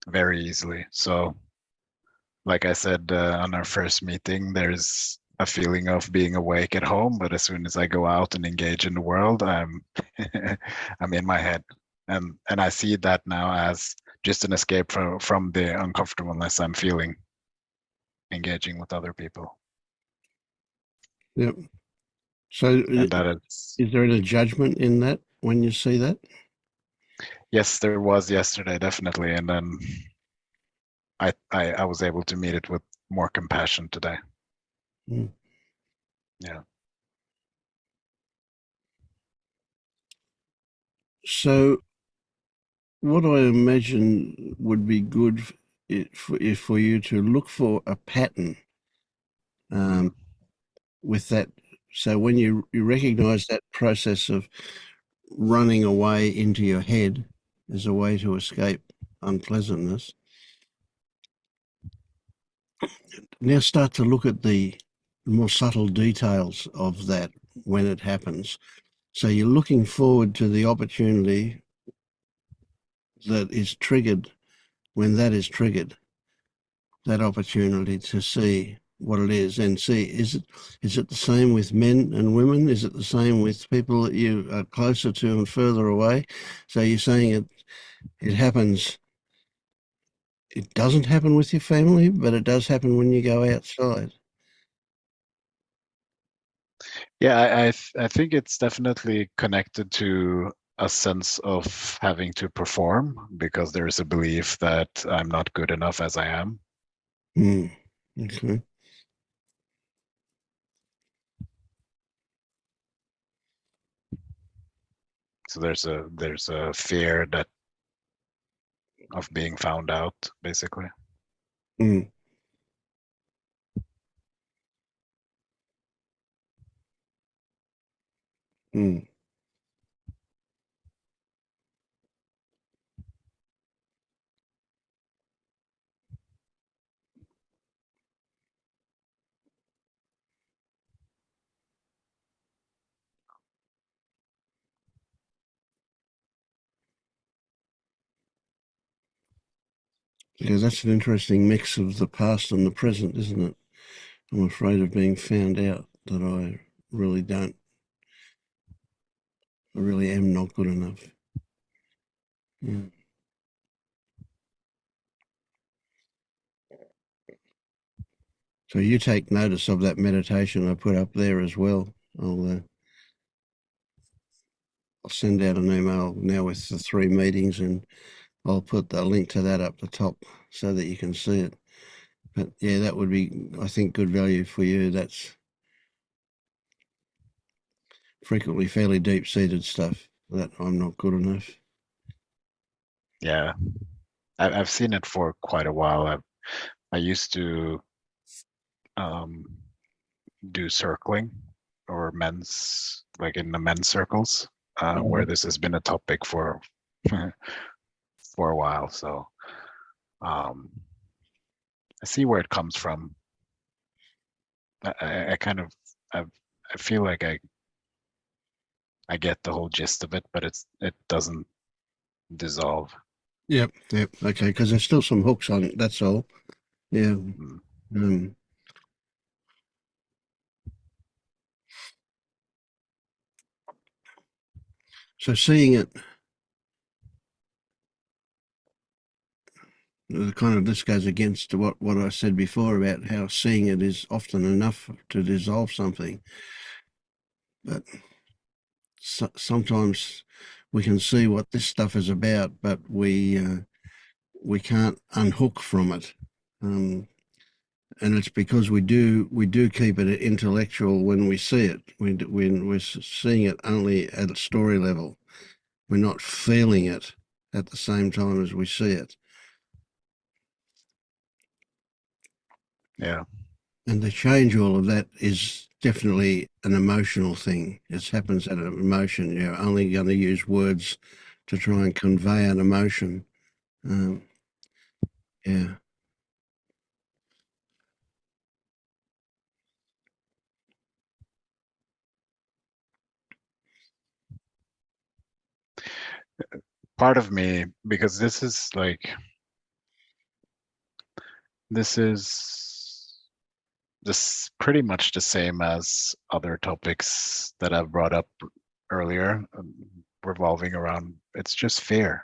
very easily. So, like I said on our first meeting, there's a feeling of being awake at home, but as soon as I go out and engage in the world, I'm I'm in my head, and I see that now as just an escape from the uncomfortableness I'm feeling engaging with other people. Yep. So And that is there any judgment in that when you see that? yes, there was yesterday, definitely, and then I was able to meet it with more compassion today. Mm. Yeah. So what I imagine would be good if for you to look for a pattern with that. So when you recognize that process of running away into your head as a way to escape unpleasantness, now start to look at the more subtle details of that when it happens. So you're looking forward to the opportunity that is triggered when that is triggered, that opportunity to see what it is and see, is it the same with men and women? Is it the same with people that you are closer to and further away? So you're saying it happens, it doesn't happen with your family, but it does happen when you go outside. Yeah, I think it's definitely connected to a sense of having to perform because there is a belief that I'm not good enough as I am. Okay. So there's a fear that of being found out, basically. Mm. Mm. Yeah, that's an interesting mix of the past and the present, isn't it? I'm afraid of being found out that I really I really am not good enough. Yeah. So you take notice of that meditation I put up there as well. I'll send out an email now with the 3 meetings, and I'll put the link to that up the top so that you can see it. But yeah, that would be, I think, good value for you. That's frequently fairly deep-seated stuff, that I'm not good enough. Yeah, I've seen it for quite a while. I used to do circling or like in the men's circles, where this has been a topic for for a while. So I see where it comes from. I kind of I feel like I I get the whole gist of it, but it doesn't dissolve. Yep. Okay, because there's still some hooks on it. That's all. Yeah. Mm. Um, so seeing it, kind of this goes against what I said before about how seeing it is often enough to dissolve something, but sometimes we can see what this stuff is about, but we can't unhook from it. And it's because we do keep it intellectual when we see it. When we're seeing it only at a story level, we're not feeling it at the same time as we see it. Yeah. And to change all of that is definitely an emotional thing. It happens at an emotion. You're only going to use words to try and convey an emotion. Yeah. Part of me, because this is this pretty much the same as other topics that I've brought up earlier, revolving around, it's just fear.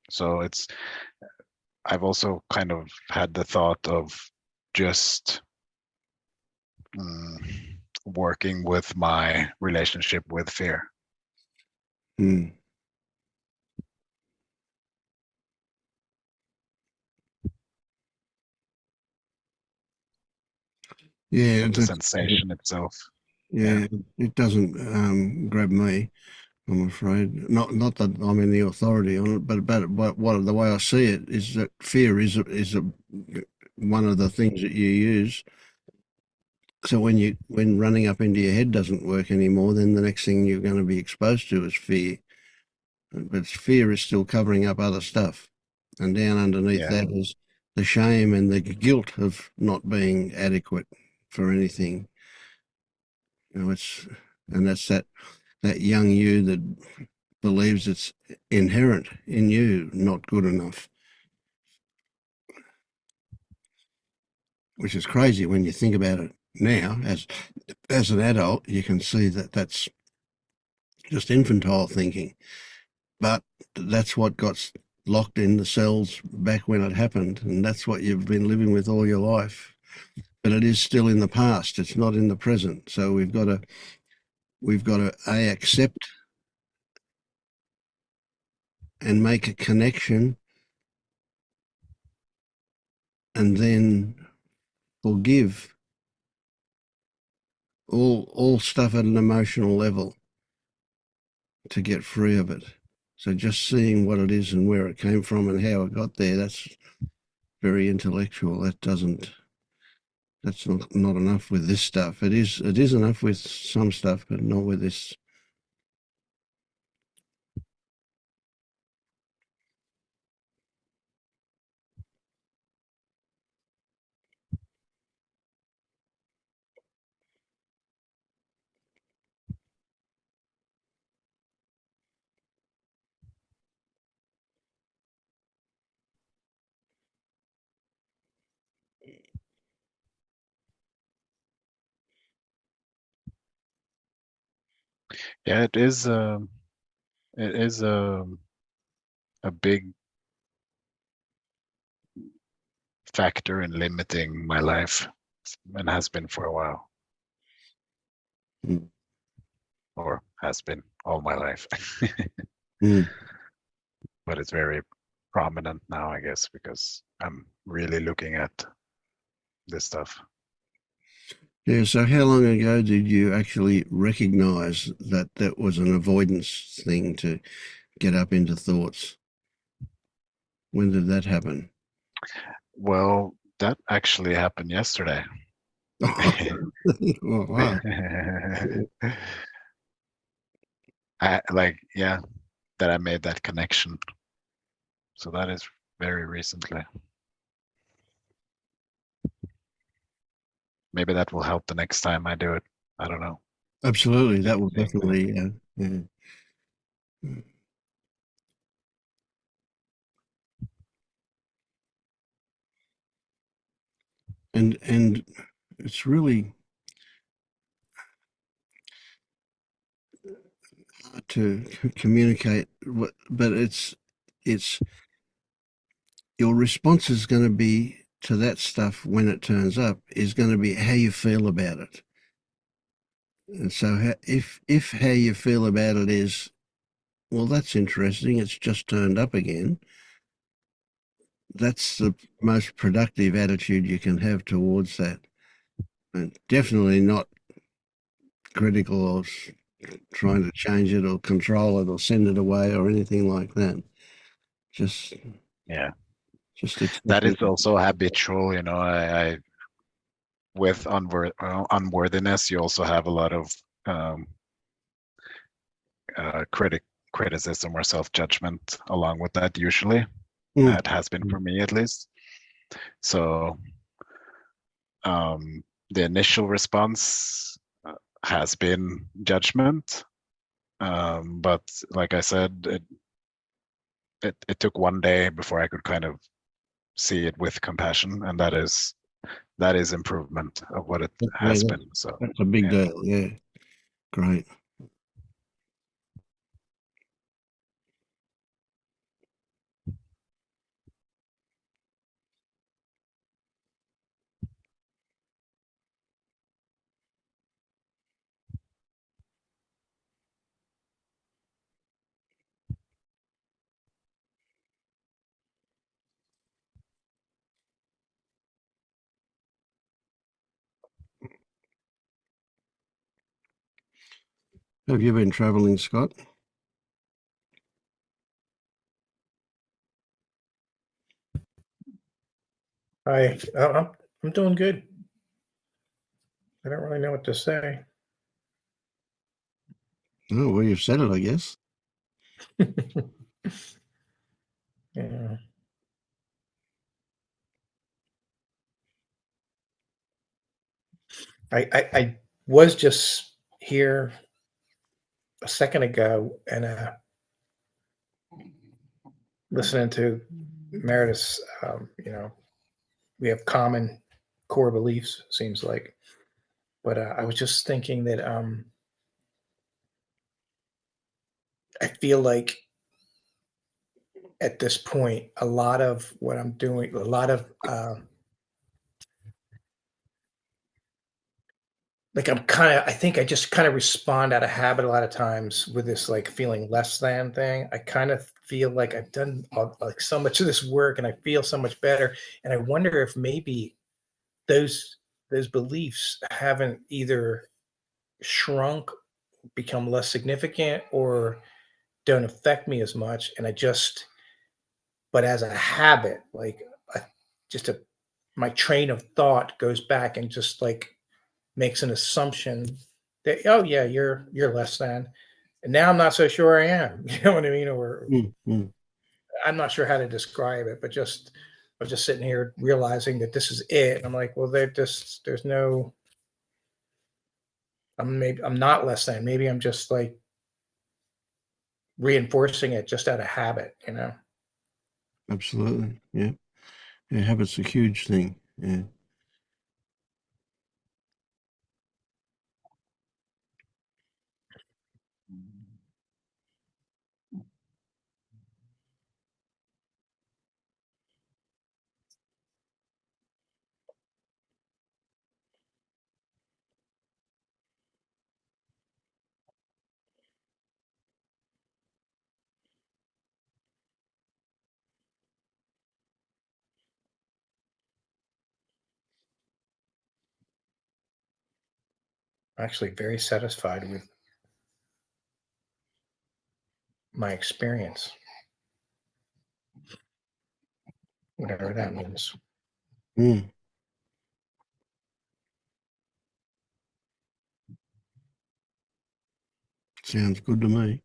So I've also kind of had the thought of just working with my relationship with fear. Mm. Yeah, The sensation itself. yeah, it doesn't grab me, I'm afraid. Not that I'm in the authority on it, but what the way I see it is that fear is one of the things that you use. So when running up into your head doesn't work anymore, then the next thing you're going to be exposed to is fear. But fear is still covering up other stuff, and down underneath Yeah. that is the shame and the guilt of not being adequate for anything. And that's that young you that believes it's inherent in you, not good enough, which is crazy when you think about it now. As an adult, you can see that that's just infantile thinking, but that's what got locked in the cells back when it happened, and that's what you've been living with all your life. But it is still in the past; it's not in the present. So we've got to accept and make a connection, and then forgive all stuff at an emotional level to get free of it. So just seeing what it is and where it came from and how it got there, that's very intellectual. That's not enough with this stuff. It is enough with some stuff, but not with this. Yeah, it is a big factor in limiting my life, and has been for a while, Mm. or has been all my life. Mm. But it's very prominent now, I guess, because I'm really looking at this stuff. Yeah, so how long ago did you actually recognize that that was an avoidance thing to get up into thoughts? When did that happen? Well, that actually happened yesterday. Oh, wow. Yeah, that I made that connection. So that is very recently. Maybe that will help the next time I do it. I don't know. Absolutely. That will Seeing that. definitely Yeah. And it's really hard to communicate, but it's your response is going to be to that stuff when it turns up is going to be how you feel about it. And so if how you feel about it is, well, that's interesting, it's just turned up again, that's the most productive attitude you can have towards that. And definitely not critical or trying to change it or control it or send it away or anything like that. Just Yeah, accept that is it. also habitual. I with unworthiness, you also have a lot of um, criticism or self-judgment along with that. Usually, Mm. it has been for me at least. So the initial response has been judgment, but like I said, it took one day before I could kind of see it with compassion, and that is improvement of what it Yeah, has been. So that's a big yeah. deal. Yeah, great. Have you been traveling, Scott? I'm doing good. I don't really know what to say. Oh, well, you've said it, I guess. Yeah. I was just here a second ago and listening to Meredith's. We have common core beliefs, seems like. But I was just thinking that I feel like at this point, a lot of what I'm doing, a lot of I think I just kind of respond out of habit a lot of times with this like feeling less than thing. I kind of feel like I've done like so much of this work and I feel so much better. And I wonder if maybe those those beliefs haven't either shrunk, become less significant, or don't affect me as much. And but as a habit, like I, just a my train of thought goes back and just like makes an assumption that, oh yeah, you're less than, and now I'm not so sure I am. You know what I mean? Or Mm. I'm not sure how to describe it, but just I was just sitting here realizing that this is it. And I'm like, well, there's no. I'm not less than. Maybe I'm just like reinforcing it just out of habit. You know. Absolutely. Yeah. Yeah, habit's a huge thing. Yeah. Actually, very satisfied with my experience, whatever that means. Mm. Sounds good to me.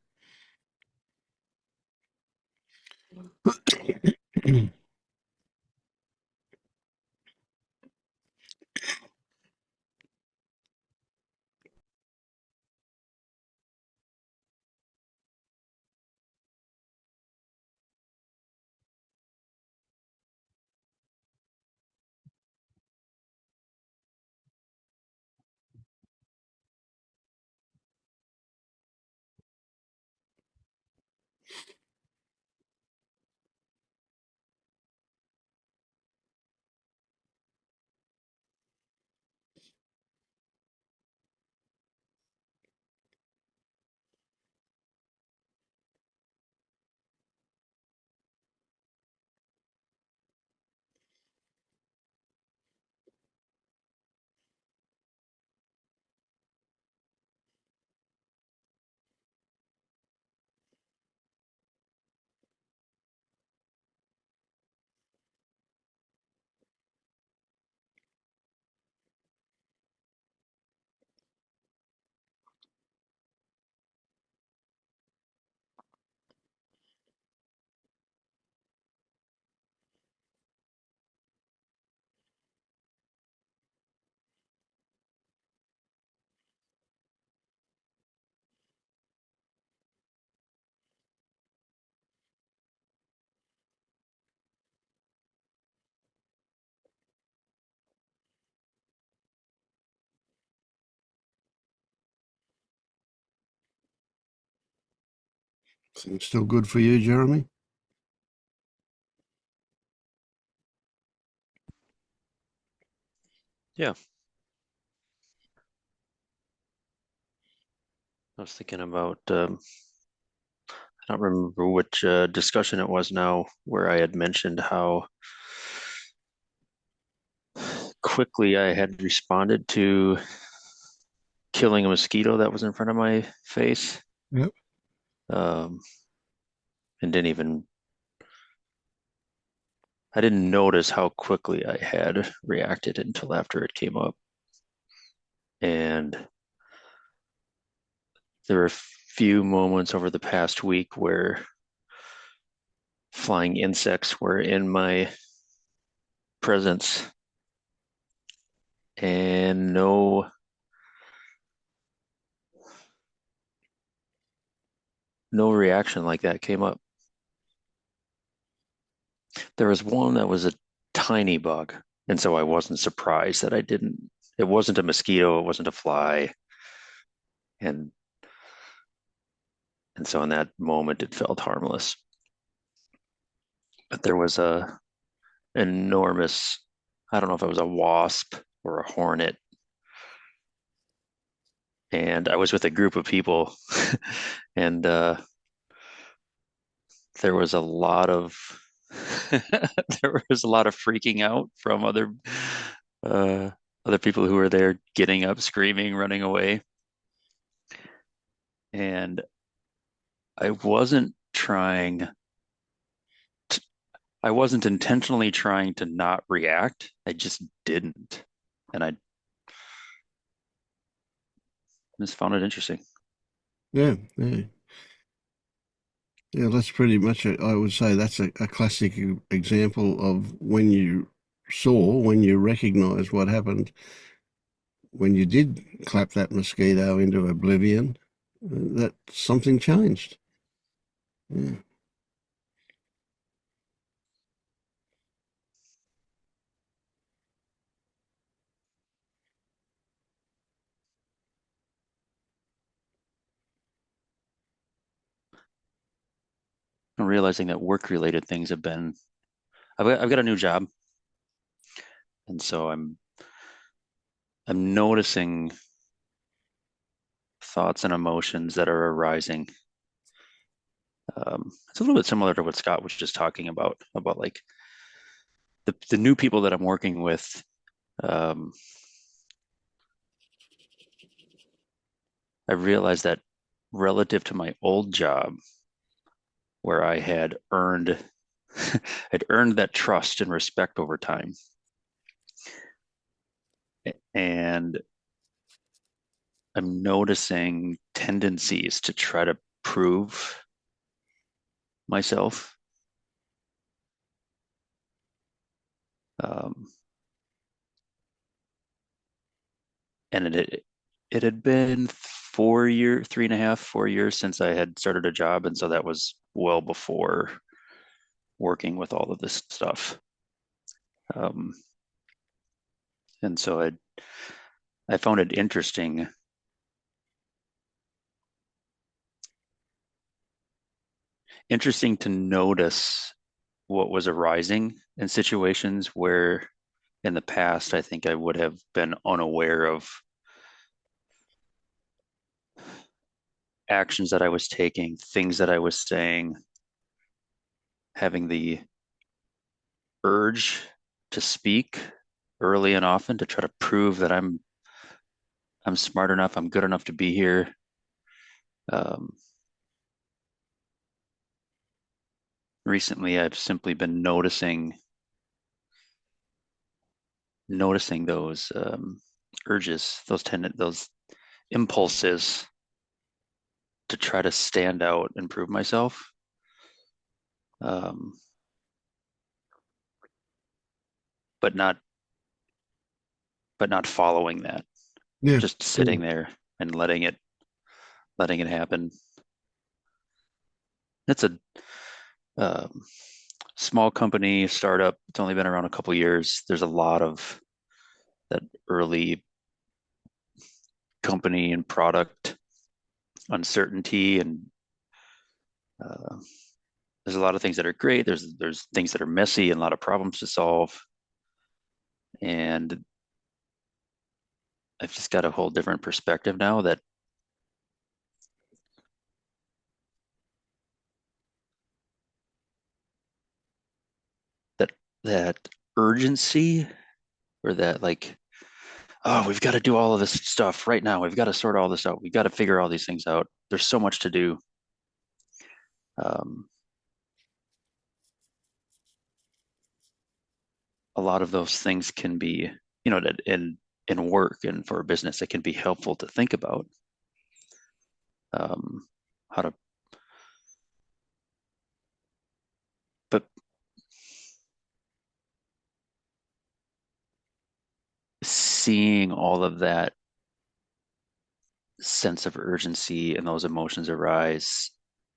Things still good for you, Jeremy? Yeah. I was thinking about, I don't remember which discussion it was now, where I had mentioned how quickly I had responded to killing a mosquito that was in front of my face. Yep. And I didn't notice how quickly I had reacted until after it came up. And there were a few moments over the past week where flying insects were in my presence and no reaction like that came up. There was one that was a tiny bug, and so I wasn't surprised that it wasn't a mosquito, it wasn't a fly. And so in that moment it felt harmless. But there was a enormous, I don't know if it was a wasp or a hornet. And I was with a group of people and there was a lot of freaking out from other people who were there, getting up, screaming, running away. And I wasn't intentionally trying to not react. I just didn't. And I just found it interesting. Yeah. Yeah, that's pretty much it. I would say that's a classic example of when you recognize what happened when you did clap that mosquito into oblivion, that something changed. Yeah. I'm realizing that work-related things I've got a new job. And so I'm noticing thoughts and emotions that are arising. It's a little bit similar to what Scott was just talking about like the new people that I'm working with. I realized that relative to my old job, where I had earned that trust and respect over time, and I'm noticing tendencies to try to prove myself. And it had been 3.5, 4 years since I had started a job, and so that was well before working with all of this stuff. And so I found it interesting to notice what was arising in situations where in the past I think I would have been unaware of actions that I was taking, things that I was saying, having the urge to speak early and often to try to prove that I'm smart enough, I'm good enough to be here. Recently, I've simply been noticing those urges, those impulses to try to stand out and prove myself. But not following that. Yeah. Just sitting there and letting it happen. It's a small company, startup. It's only been around a couple of years. There's a lot of that early company and product uncertainty and There's a lot of things that are great. There's things that are messy and a lot of problems to solve. And I've just got a whole different perspective now that that urgency, or that like, oh, we've got to do all of this stuff right now. We've got to sort all this out. We've got to figure all these things out. There's so much to do. A lot of those things can be, that in work and for a business, it can be helpful to think about how to, but seeing all of that sense of urgency and those emotions arise,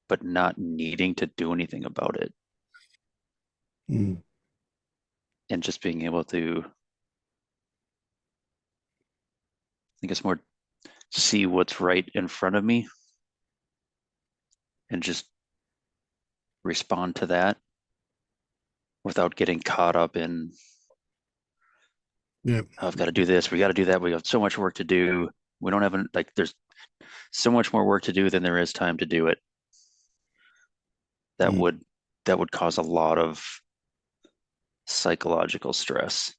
but not needing to do anything about it. Mm. And just being able to, I guess, more see what's right in front of me and just respond to that without getting caught up in, Yeah. oh, I've got to do this, we got to do that, we have so much work to do. We don't have like, there's so much more work to do than there is time to do it. That Mm. would cause a lot of psychological stress.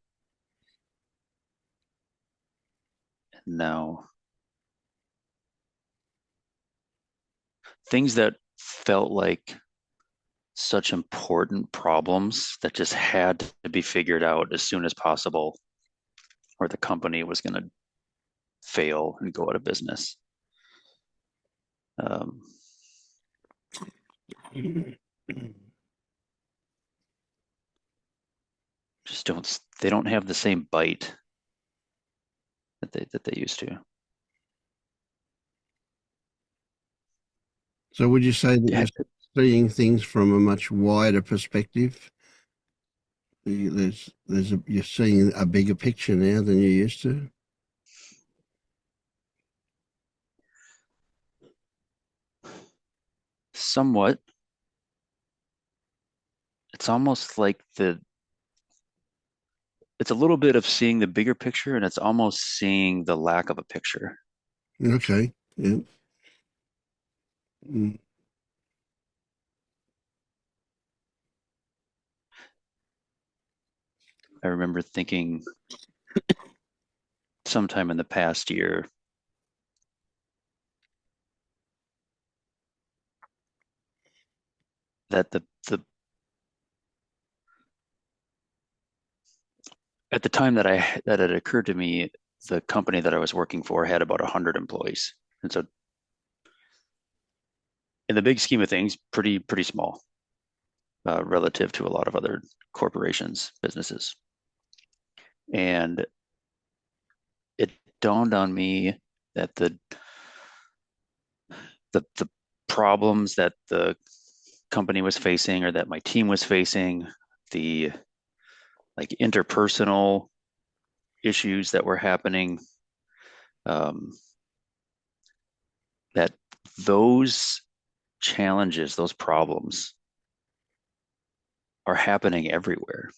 Now, things that felt like such important problems that just had to be figured out as soon as possible, or the company was going to fail and go out of business. Just they don't have the same bite that they used to. So would you say that Yeah. you're seeing things from a much wider perspective? You're seeing a bigger picture now than you used to? Somewhat. It's almost like it's a little bit of seeing the bigger picture, and it's almost seeing the lack of a picture. Okay. Yeah. Mm. I remember thinking sometime in the past year that the at the time that it occurred to me, the company that I was working for had about 100 employees, and so in the big scheme of things, pretty small relative to a lot of other corporations, businesses. And it dawned on me that the problems that the company was facing, or that my team was facing, the like interpersonal issues that were happening, that those challenges, those problems are happening everywhere.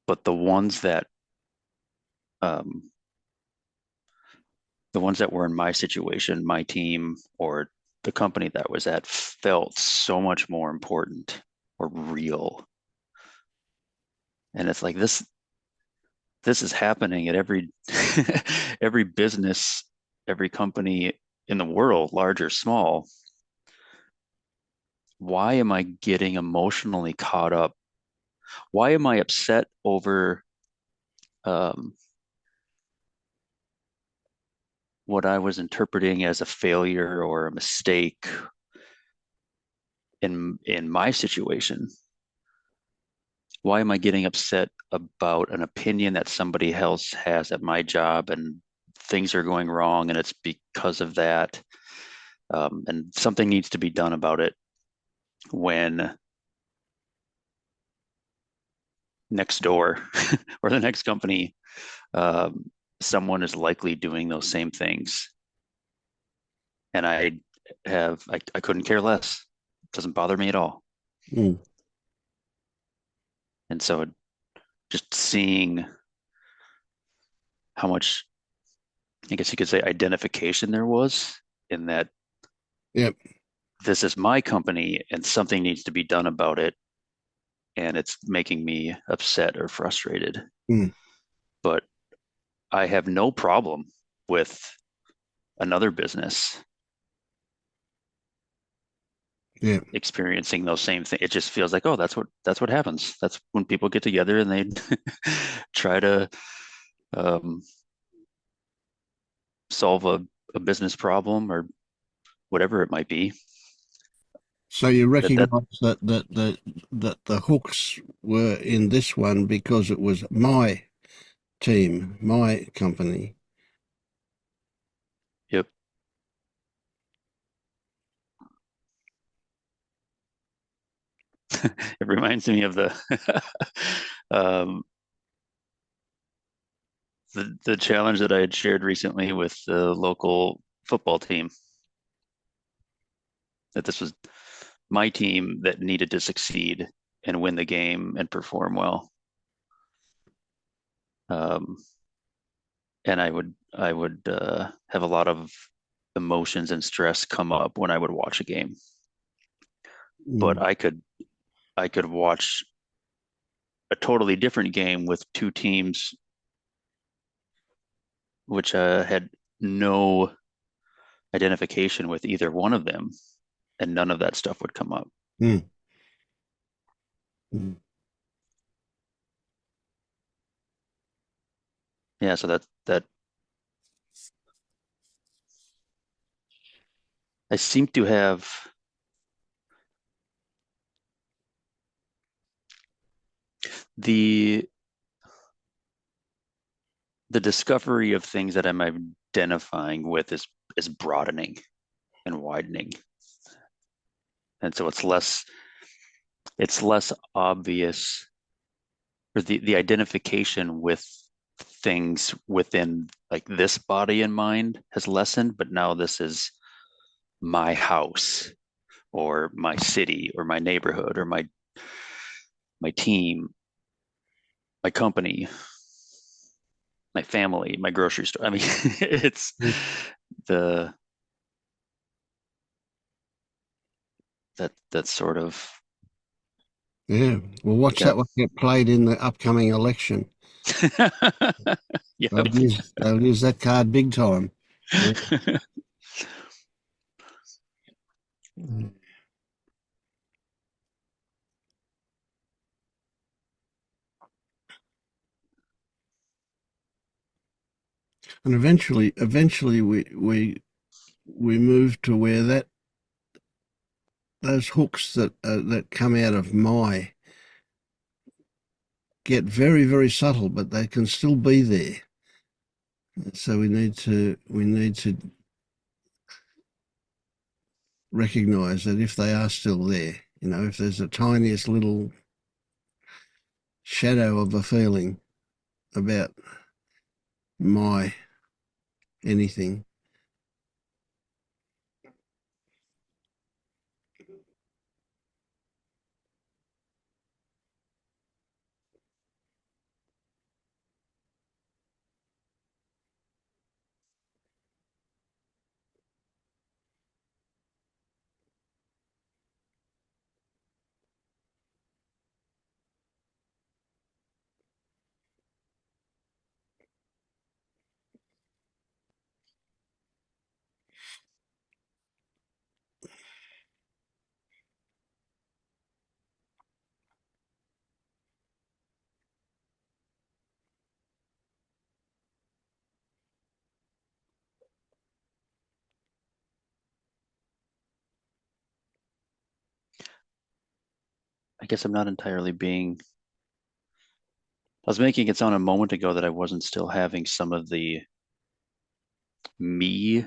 But um, the ones that were in my situation, my team, or the company that was at, felt so much more important or real. And it's like this is happening at every every business, every company in the world, large or small. Why am I getting emotionally caught up? Why am I upset over um, what I was interpreting as a failure or a mistake in my situation? Why am I getting upset about an opinion that somebody else has at my job, and things are going wrong and it's because of that? And something needs to be done about it, when next door or the next company, someone is likely doing those same things. And I couldn't care less. It doesn't bother me at all. Mm. And so just seeing how much, I guess you could say, identification there was in that Yep. this is my company and something needs to be done about it. And it's making me upset or frustrated. Mm. But I have no problem with another business Yeah. experiencing those same things. It just feels like, oh, that's what happens. That's when people get together and they try to solve a business problem or whatever it might be. So you That recognise that the hooks were in this one because it was my team, my company. Yep. It reminds me of um, the challenge that I had shared recently with the local football team. That this was my team that needed to succeed and win the game and perform well. Um, and I would have a lot of emotions and stress come up when I would watch a game. But Mm. I could watch a totally different game with two teams which had no identification with either one of them, and none of that stuff would come up. Mm. Mm. Yeah, so that I seem to have the discovery of things that I'm identifying with is broadening and widening. And so it's less obvious, or the identification with things within like this body and mind has lessened, but now this is my house or my city or my neighborhood or my team, my company, my family, my grocery store. I mean, it's the that sort of Yeah. Well, watch got. that one get played in the upcoming election. Yep. They'll use that card big time. Yeah. And eventually we move to where those hooks that come out of my get very, very subtle, but they can still be there. So we need to recognize that if they are still there, if there's the tiniest little shadow of a feeling about my anything. I guess I'm not entirely being. I was making it sound a moment ago that I wasn't still having some of the me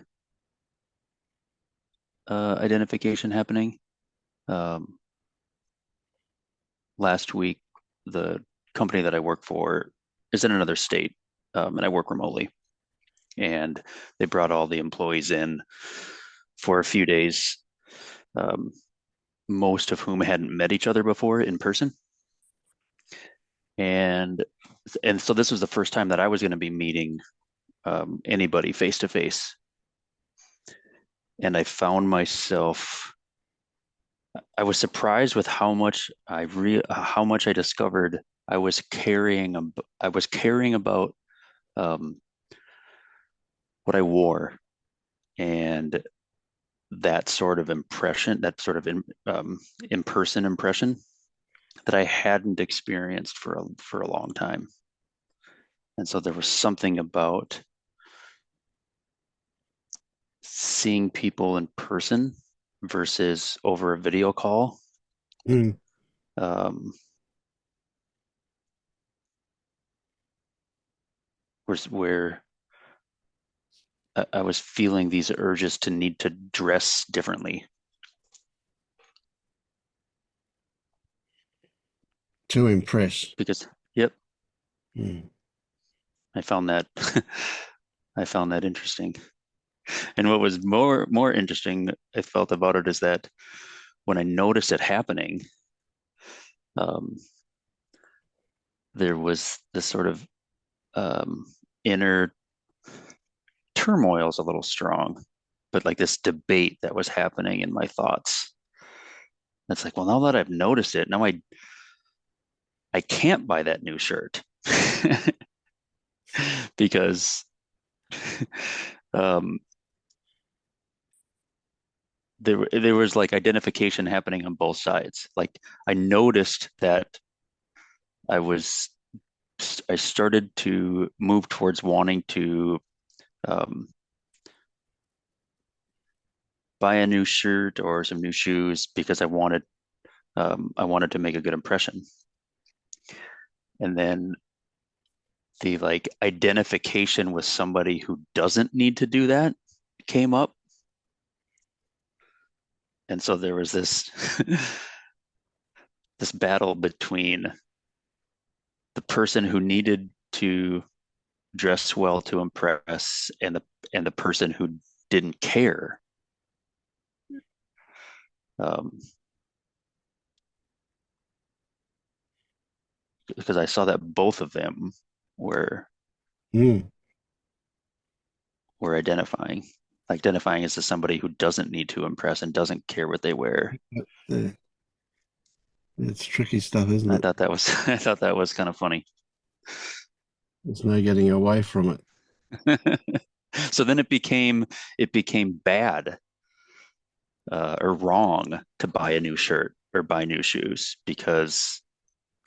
identification happening. Um, Last week, the company that I work for is in another state, and I work remotely. And they brought all the employees in for a few days, most of whom hadn't met each other before in person. And so this was the first time that I was going to be meeting anybody face to face. And I found myself, I was surprised with how much I discovered I was carrying about what I wore, and that sort of impression, that sort of in-person impression that I hadn't experienced for a long time. And so there was something about seeing people in person versus over a video call. Where I was feeling these urges to need to dress differently. To impress. Because, yep. I found that interesting. And what was more interesting I felt about it is that when I noticed it happening, there was this sort of inner turmoil is a little strong, but like this debate that was happening in my thoughts. It's like, well, now that I've noticed it, now I can't buy that new shirt because there was like identification happening on both sides. Like I noticed that I started to move towards wanting to buy a new shirt or some new shoes because I wanted to make a good impression. And then the like identification with somebody who doesn't need to do that came up. And so there was this this battle between the person who needed to dress well to impress and the person who didn't care. Because I saw that both of them were identifying as somebody who doesn't need to impress and doesn't care what they wear. It's tricky stuff, isn't it? I thought that was kind of funny. There's no getting away from it. So then it became bad or wrong to buy a new shirt or buy new shoes because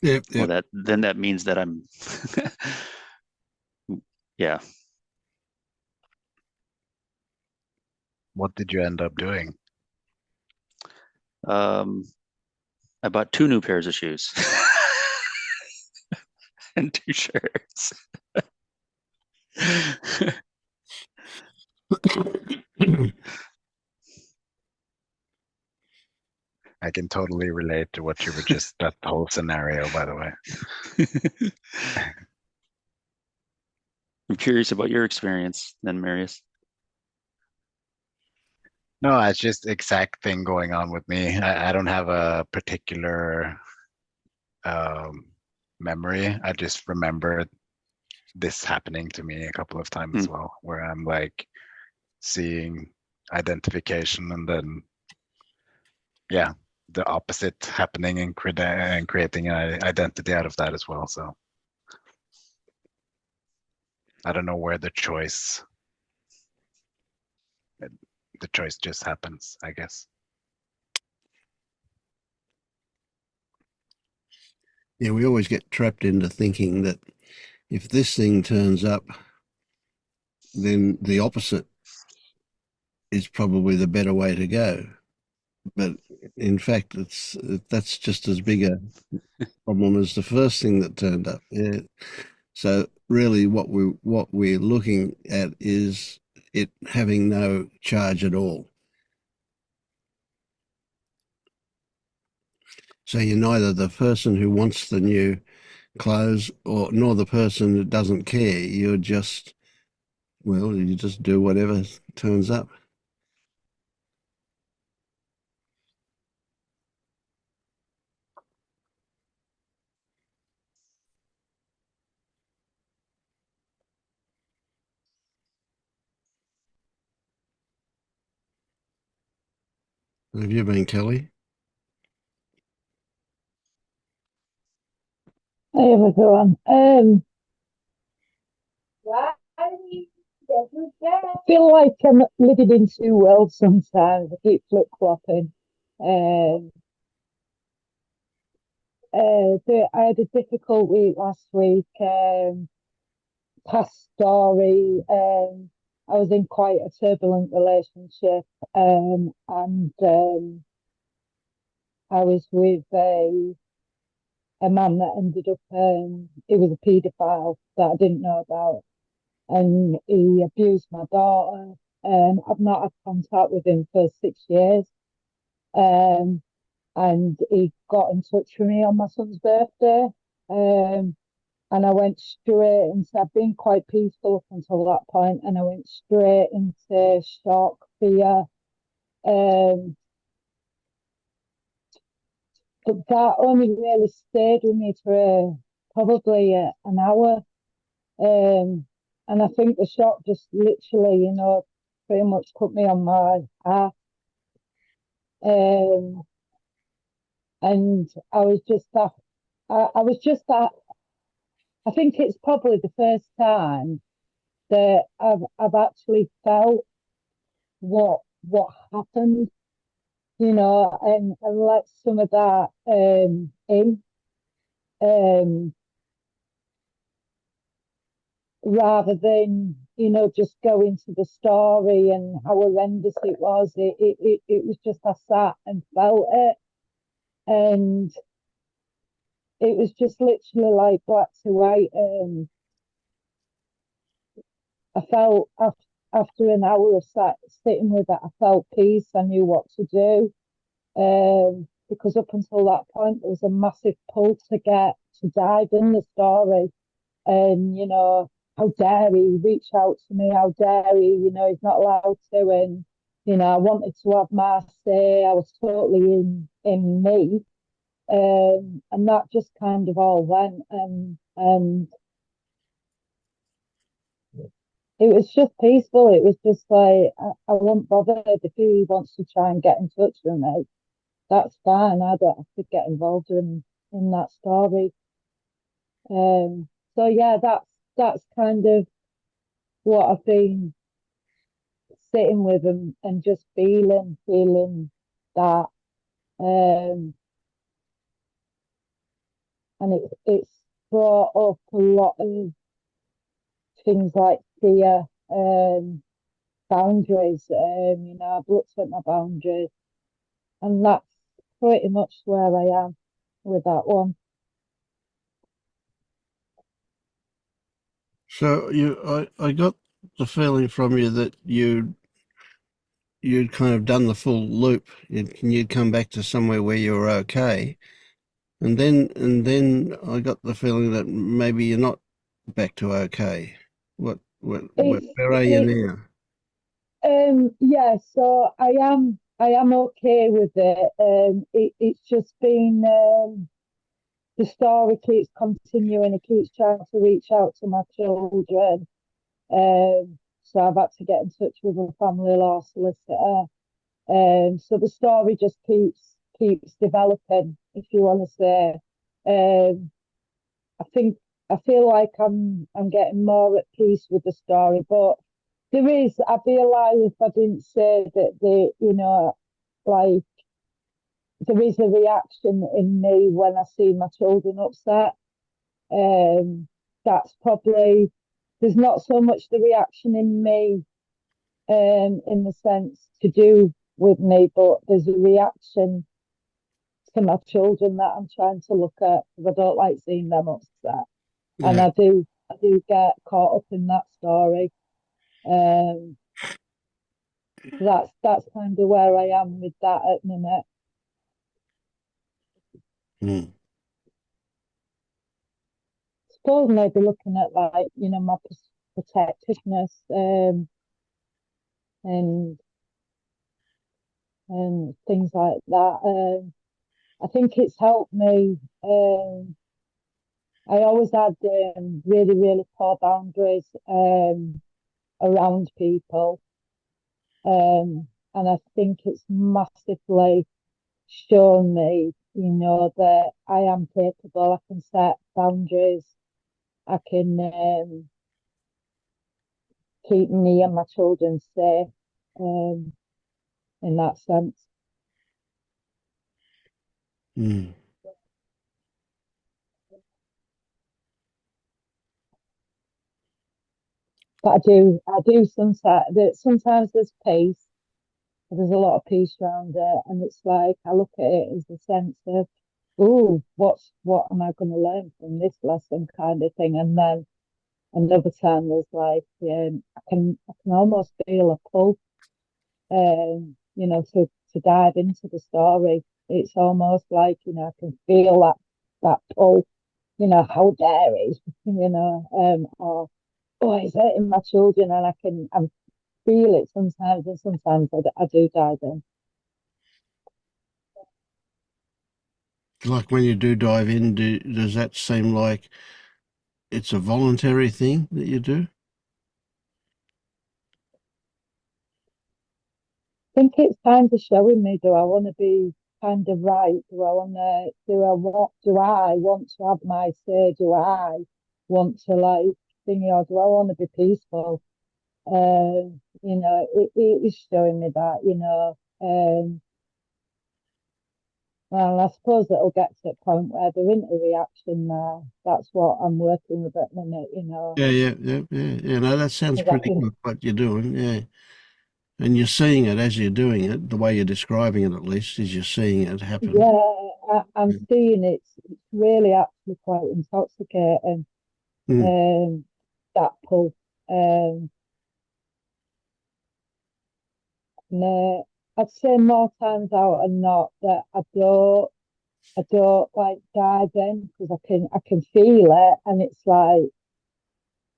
well, that means that I'm yeah. What did you end up doing? I bought 2 new pairs of shoes and 2 shirts. I can totally relate to what you were just, that whole scenario, by the way. I'm curious about your experience then, Marius. No, it's just exact thing going on with me. I don't have a particular memory. I just remember this happening to me a couple of times as well, where I'm like seeing identification and then, yeah, the opposite happening and creating an identity out of that as well. So I don't know where the choice just happens, I guess. Yeah, we always get trapped into thinking that if this thing turns up, then the opposite is probably the better way to go. But in fact, that's just as big a problem as the first thing that turned up. Yeah. So really, what we're looking at is it having no charge at all. So you're neither the person who wants the new clothes nor the person that doesn't care. You're just, well, you just do whatever turns up. Have you been, Kelly? Hey everyone. I feel like I'm living in two worlds sometimes. I keep flip-flopping. I had a difficult week last week. Past story. I was in quite a turbulent relationship, and I was with a man that ended up. He was a paedophile that I didn't know about, and he abused my daughter. I've not had contact with him for 6 years. And he got in touch with me on my son's birthday. And I went straight into, I've been quite peaceful up until that point, and I went straight into shock, fear. But that only really stayed with me for probably an hour. And I think the shock just literally, pretty much put me on my ass. And I was just that, I was just that. I think it's probably the first time that I've actually felt what happened, and let some of that in, rather than just go into the story and how horrendous it was. It was just I sat and felt it, and it was just literally like black to white. I felt after an hour of sitting with it, I felt peace. I knew what to do. Because up until that point, there was a massive pull to dive in the story. And, how dare he reach out to me? How dare he? He's not allowed to. And, I wanted to have my say. I was totally in me. And that just kind of all went. And it was just peaceful. It was just like, I wasn't bothered if he wants to try and get in touch with me. That's fine. I don't have to get involved in that story. So yeah, that's kind of what I've been sitting with and just feeling that. And it's brought up a lot of things like fear, boundaries. I've looked at my boundaries, and that's pretty much where I am with that one. So I got the feeling from you that you'd kind of done the full loop. You'd come back to somewhere where you were okay, and then I got the feeling that maybe you're not back to okay. Where are you now? Yeah, so I am okay with it. It's just been the story keeps continuing. It keeps trying to reach out to my children. So I've had to get in touch with a family law solicitor. So the story just keeps developing, if you want to say. I feel like I'm getting more at peace with the story, but I'd be a lie if I didn't say that like there is a reaction in me when I see my children upset. That's probably, there's not so much the reaction in me, in the sense to do with me, but there's a reaction to my children that I'm trying to look at because I don't like seeing them upset. Yeah. And I do get caught up in that story. That's kind of where I am with that at the minute. Mm. Suppose maybe looking at like my protectiveness, and things like that. I think it's helped me. I always had really really poor boundaries around people. I think it's massively shown me, that I am capable. I can set boundaries. I can keep me and my children safe um, in that sense. Mm. But I do sometimes there's peace. There's a lot of peace around it, and it's like I look at it as a sense of, oh, what am I going to learn from this lesson, kind of thing. And then another time there's like I can almost feel a pull, to dive into the story. It's almost like I can feel that pull. How dare it? Or oh, it's hurting my children, and I feel it sometimes, and sometimes I do dive in. Like when you do dive in, does that seem like it's a voluntary thing that you do? I think it's kind of showing me, do I want to be kind of right? Do I want to have my say? Do I want to like thingy, or do I want to be peaceful? It is showing me that, well, I suppose it'll get to a point where they're into reaction now. That's what I'm working with at the minute. Yeah. No, that sounds 'Cause I pretty can, good what you're doing. Yeah. And you're seeing it as you're doing it, the way you're describing it at least, is you're seeing it happen. yeah, I'm seeing it's really actually quite intoxicating. Mm. That pull. Um, no, I'd say more times out than not that I don't like dive in because I can feel it, and it's like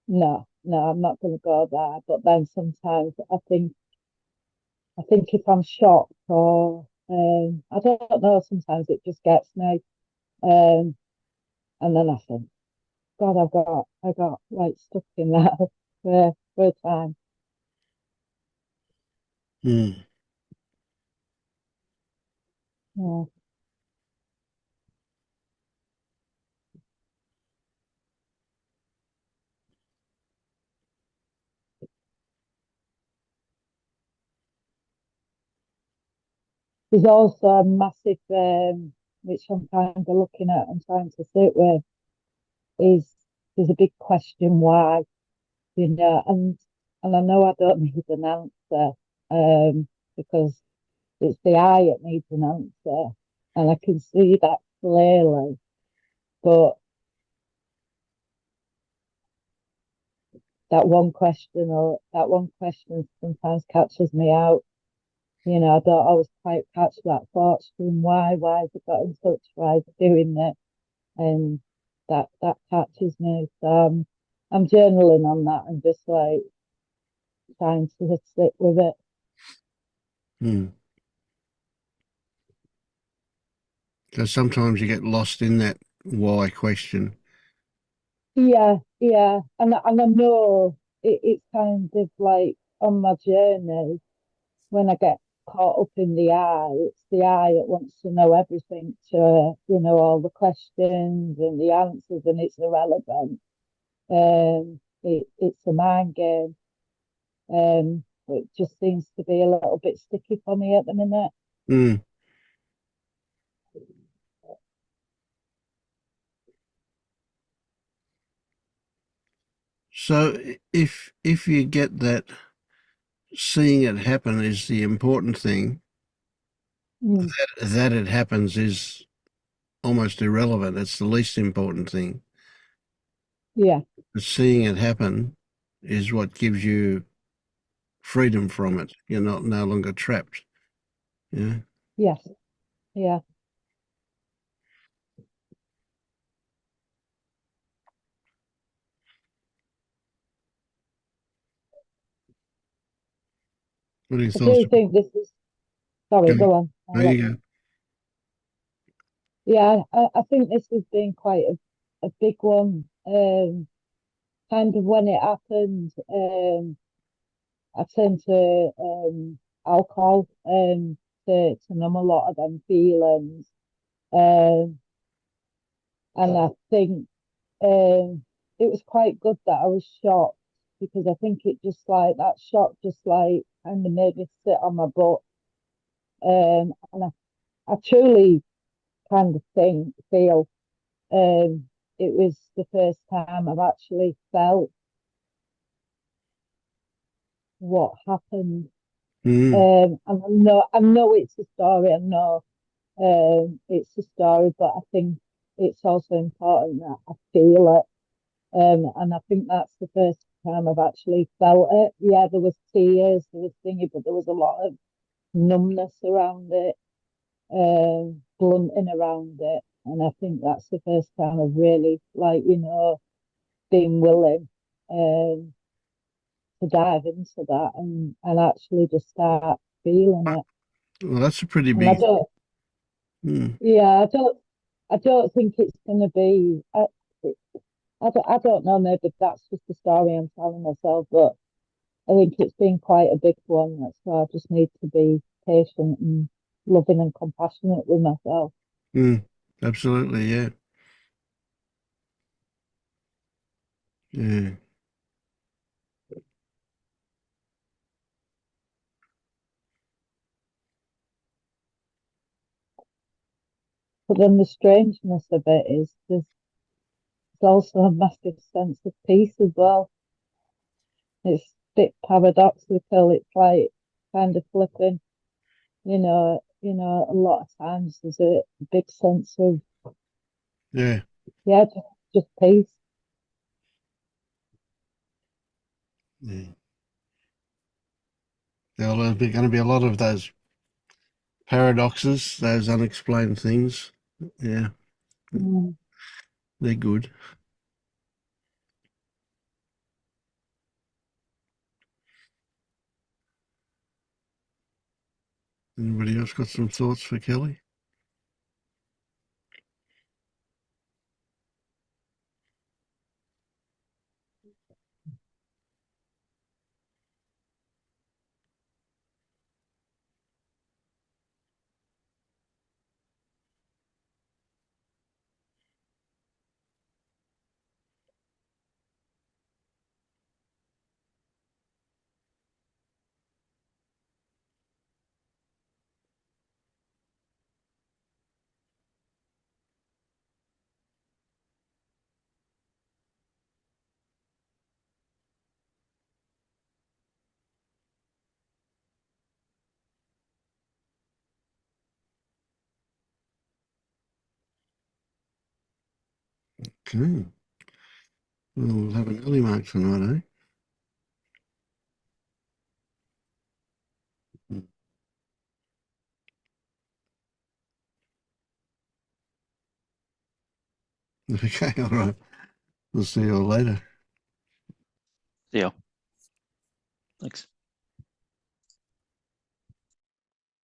no, I'm not going to go there. But then sometimes I think if I'm shocked or I don't know, sometimes it just gets me, um, and then I think, God, I got like stuck in that for a time. Mm. Yeah. There's also a massive, which I'm kind of looking at and trying to sit with, is there's a big question why, and I know I don't need an answer, because it's the I that needs an answer, and I can see that clearly. But that one question sometimes catches me out. I don't always quite catch that thought stream. Why has it got in touch? Why is it doing that? And that catches me. So I'm journaling on that and just like trying to sit with it. Mm. So sometimes you get lost in that why question. Yeah. And I know it's kind of like on my journey when I get caught up in the I, it's the I that wants to know everything to, all the questions and the answers, and it's irrelevant. It's a mind game. It just seems to be a little bit sticky for me at the minute. Mm. So if you get that seeing it happen is the important thing, Mm, that it happens is almost irrelevant. It's the least important thing. yeah, But seeing it happen is what gives you freedom from it. You're not no longer trapped. Yeah. yes, yeah. What are your I thoughts? do think this is, sorry, Go. go on. There I'll let you you. go. Yeah, I think this has been quite a big one. Kind of when it happened, I tend to alcohol to numb a lot of them feelings. Um, and I think it was quite good that I was shocked, because I think it just like that shock just like kind of made me sit on my butt. And I truly kind of feel it was the first time I've actually felt what happened. Mm. And I know it's a story. I know it's a story, but I think it's also important that I feel it. And I think that's the first time I've actually felt it. Yeah, there was tears, there was thingy, but there was a lot of numbness around it, blunting around it. And I think that's the first time I've really, like, been willing to dive into that and actually just start feeling it. Well, that's a pretty And I big. don't, Mm. yeah, I don't think it's going to be. I don't know. Maybe that's just the story I'm telling myself, but I think it's been quite a big one. That's why I just need to be patient and loving and compassionate with myself. Mm. Absolutely, yeah. Yeah. But then the strangeness of it is there's also a massive sense of peace as well. It's a bit paradoxical. It's like kind of flipping, a lot of times there's a big sense of, Yeah. yeah, just peace. Yeah. There'll be going to be a lot of those paradoxes, those unexplained things. Yeah, Mm. they're good. Anybody else got some thoughts for Kelly? Okay. Well, we'll have an early mark tonight, eh? Okay, all right. We'll see you all later. Yeah. Thanks.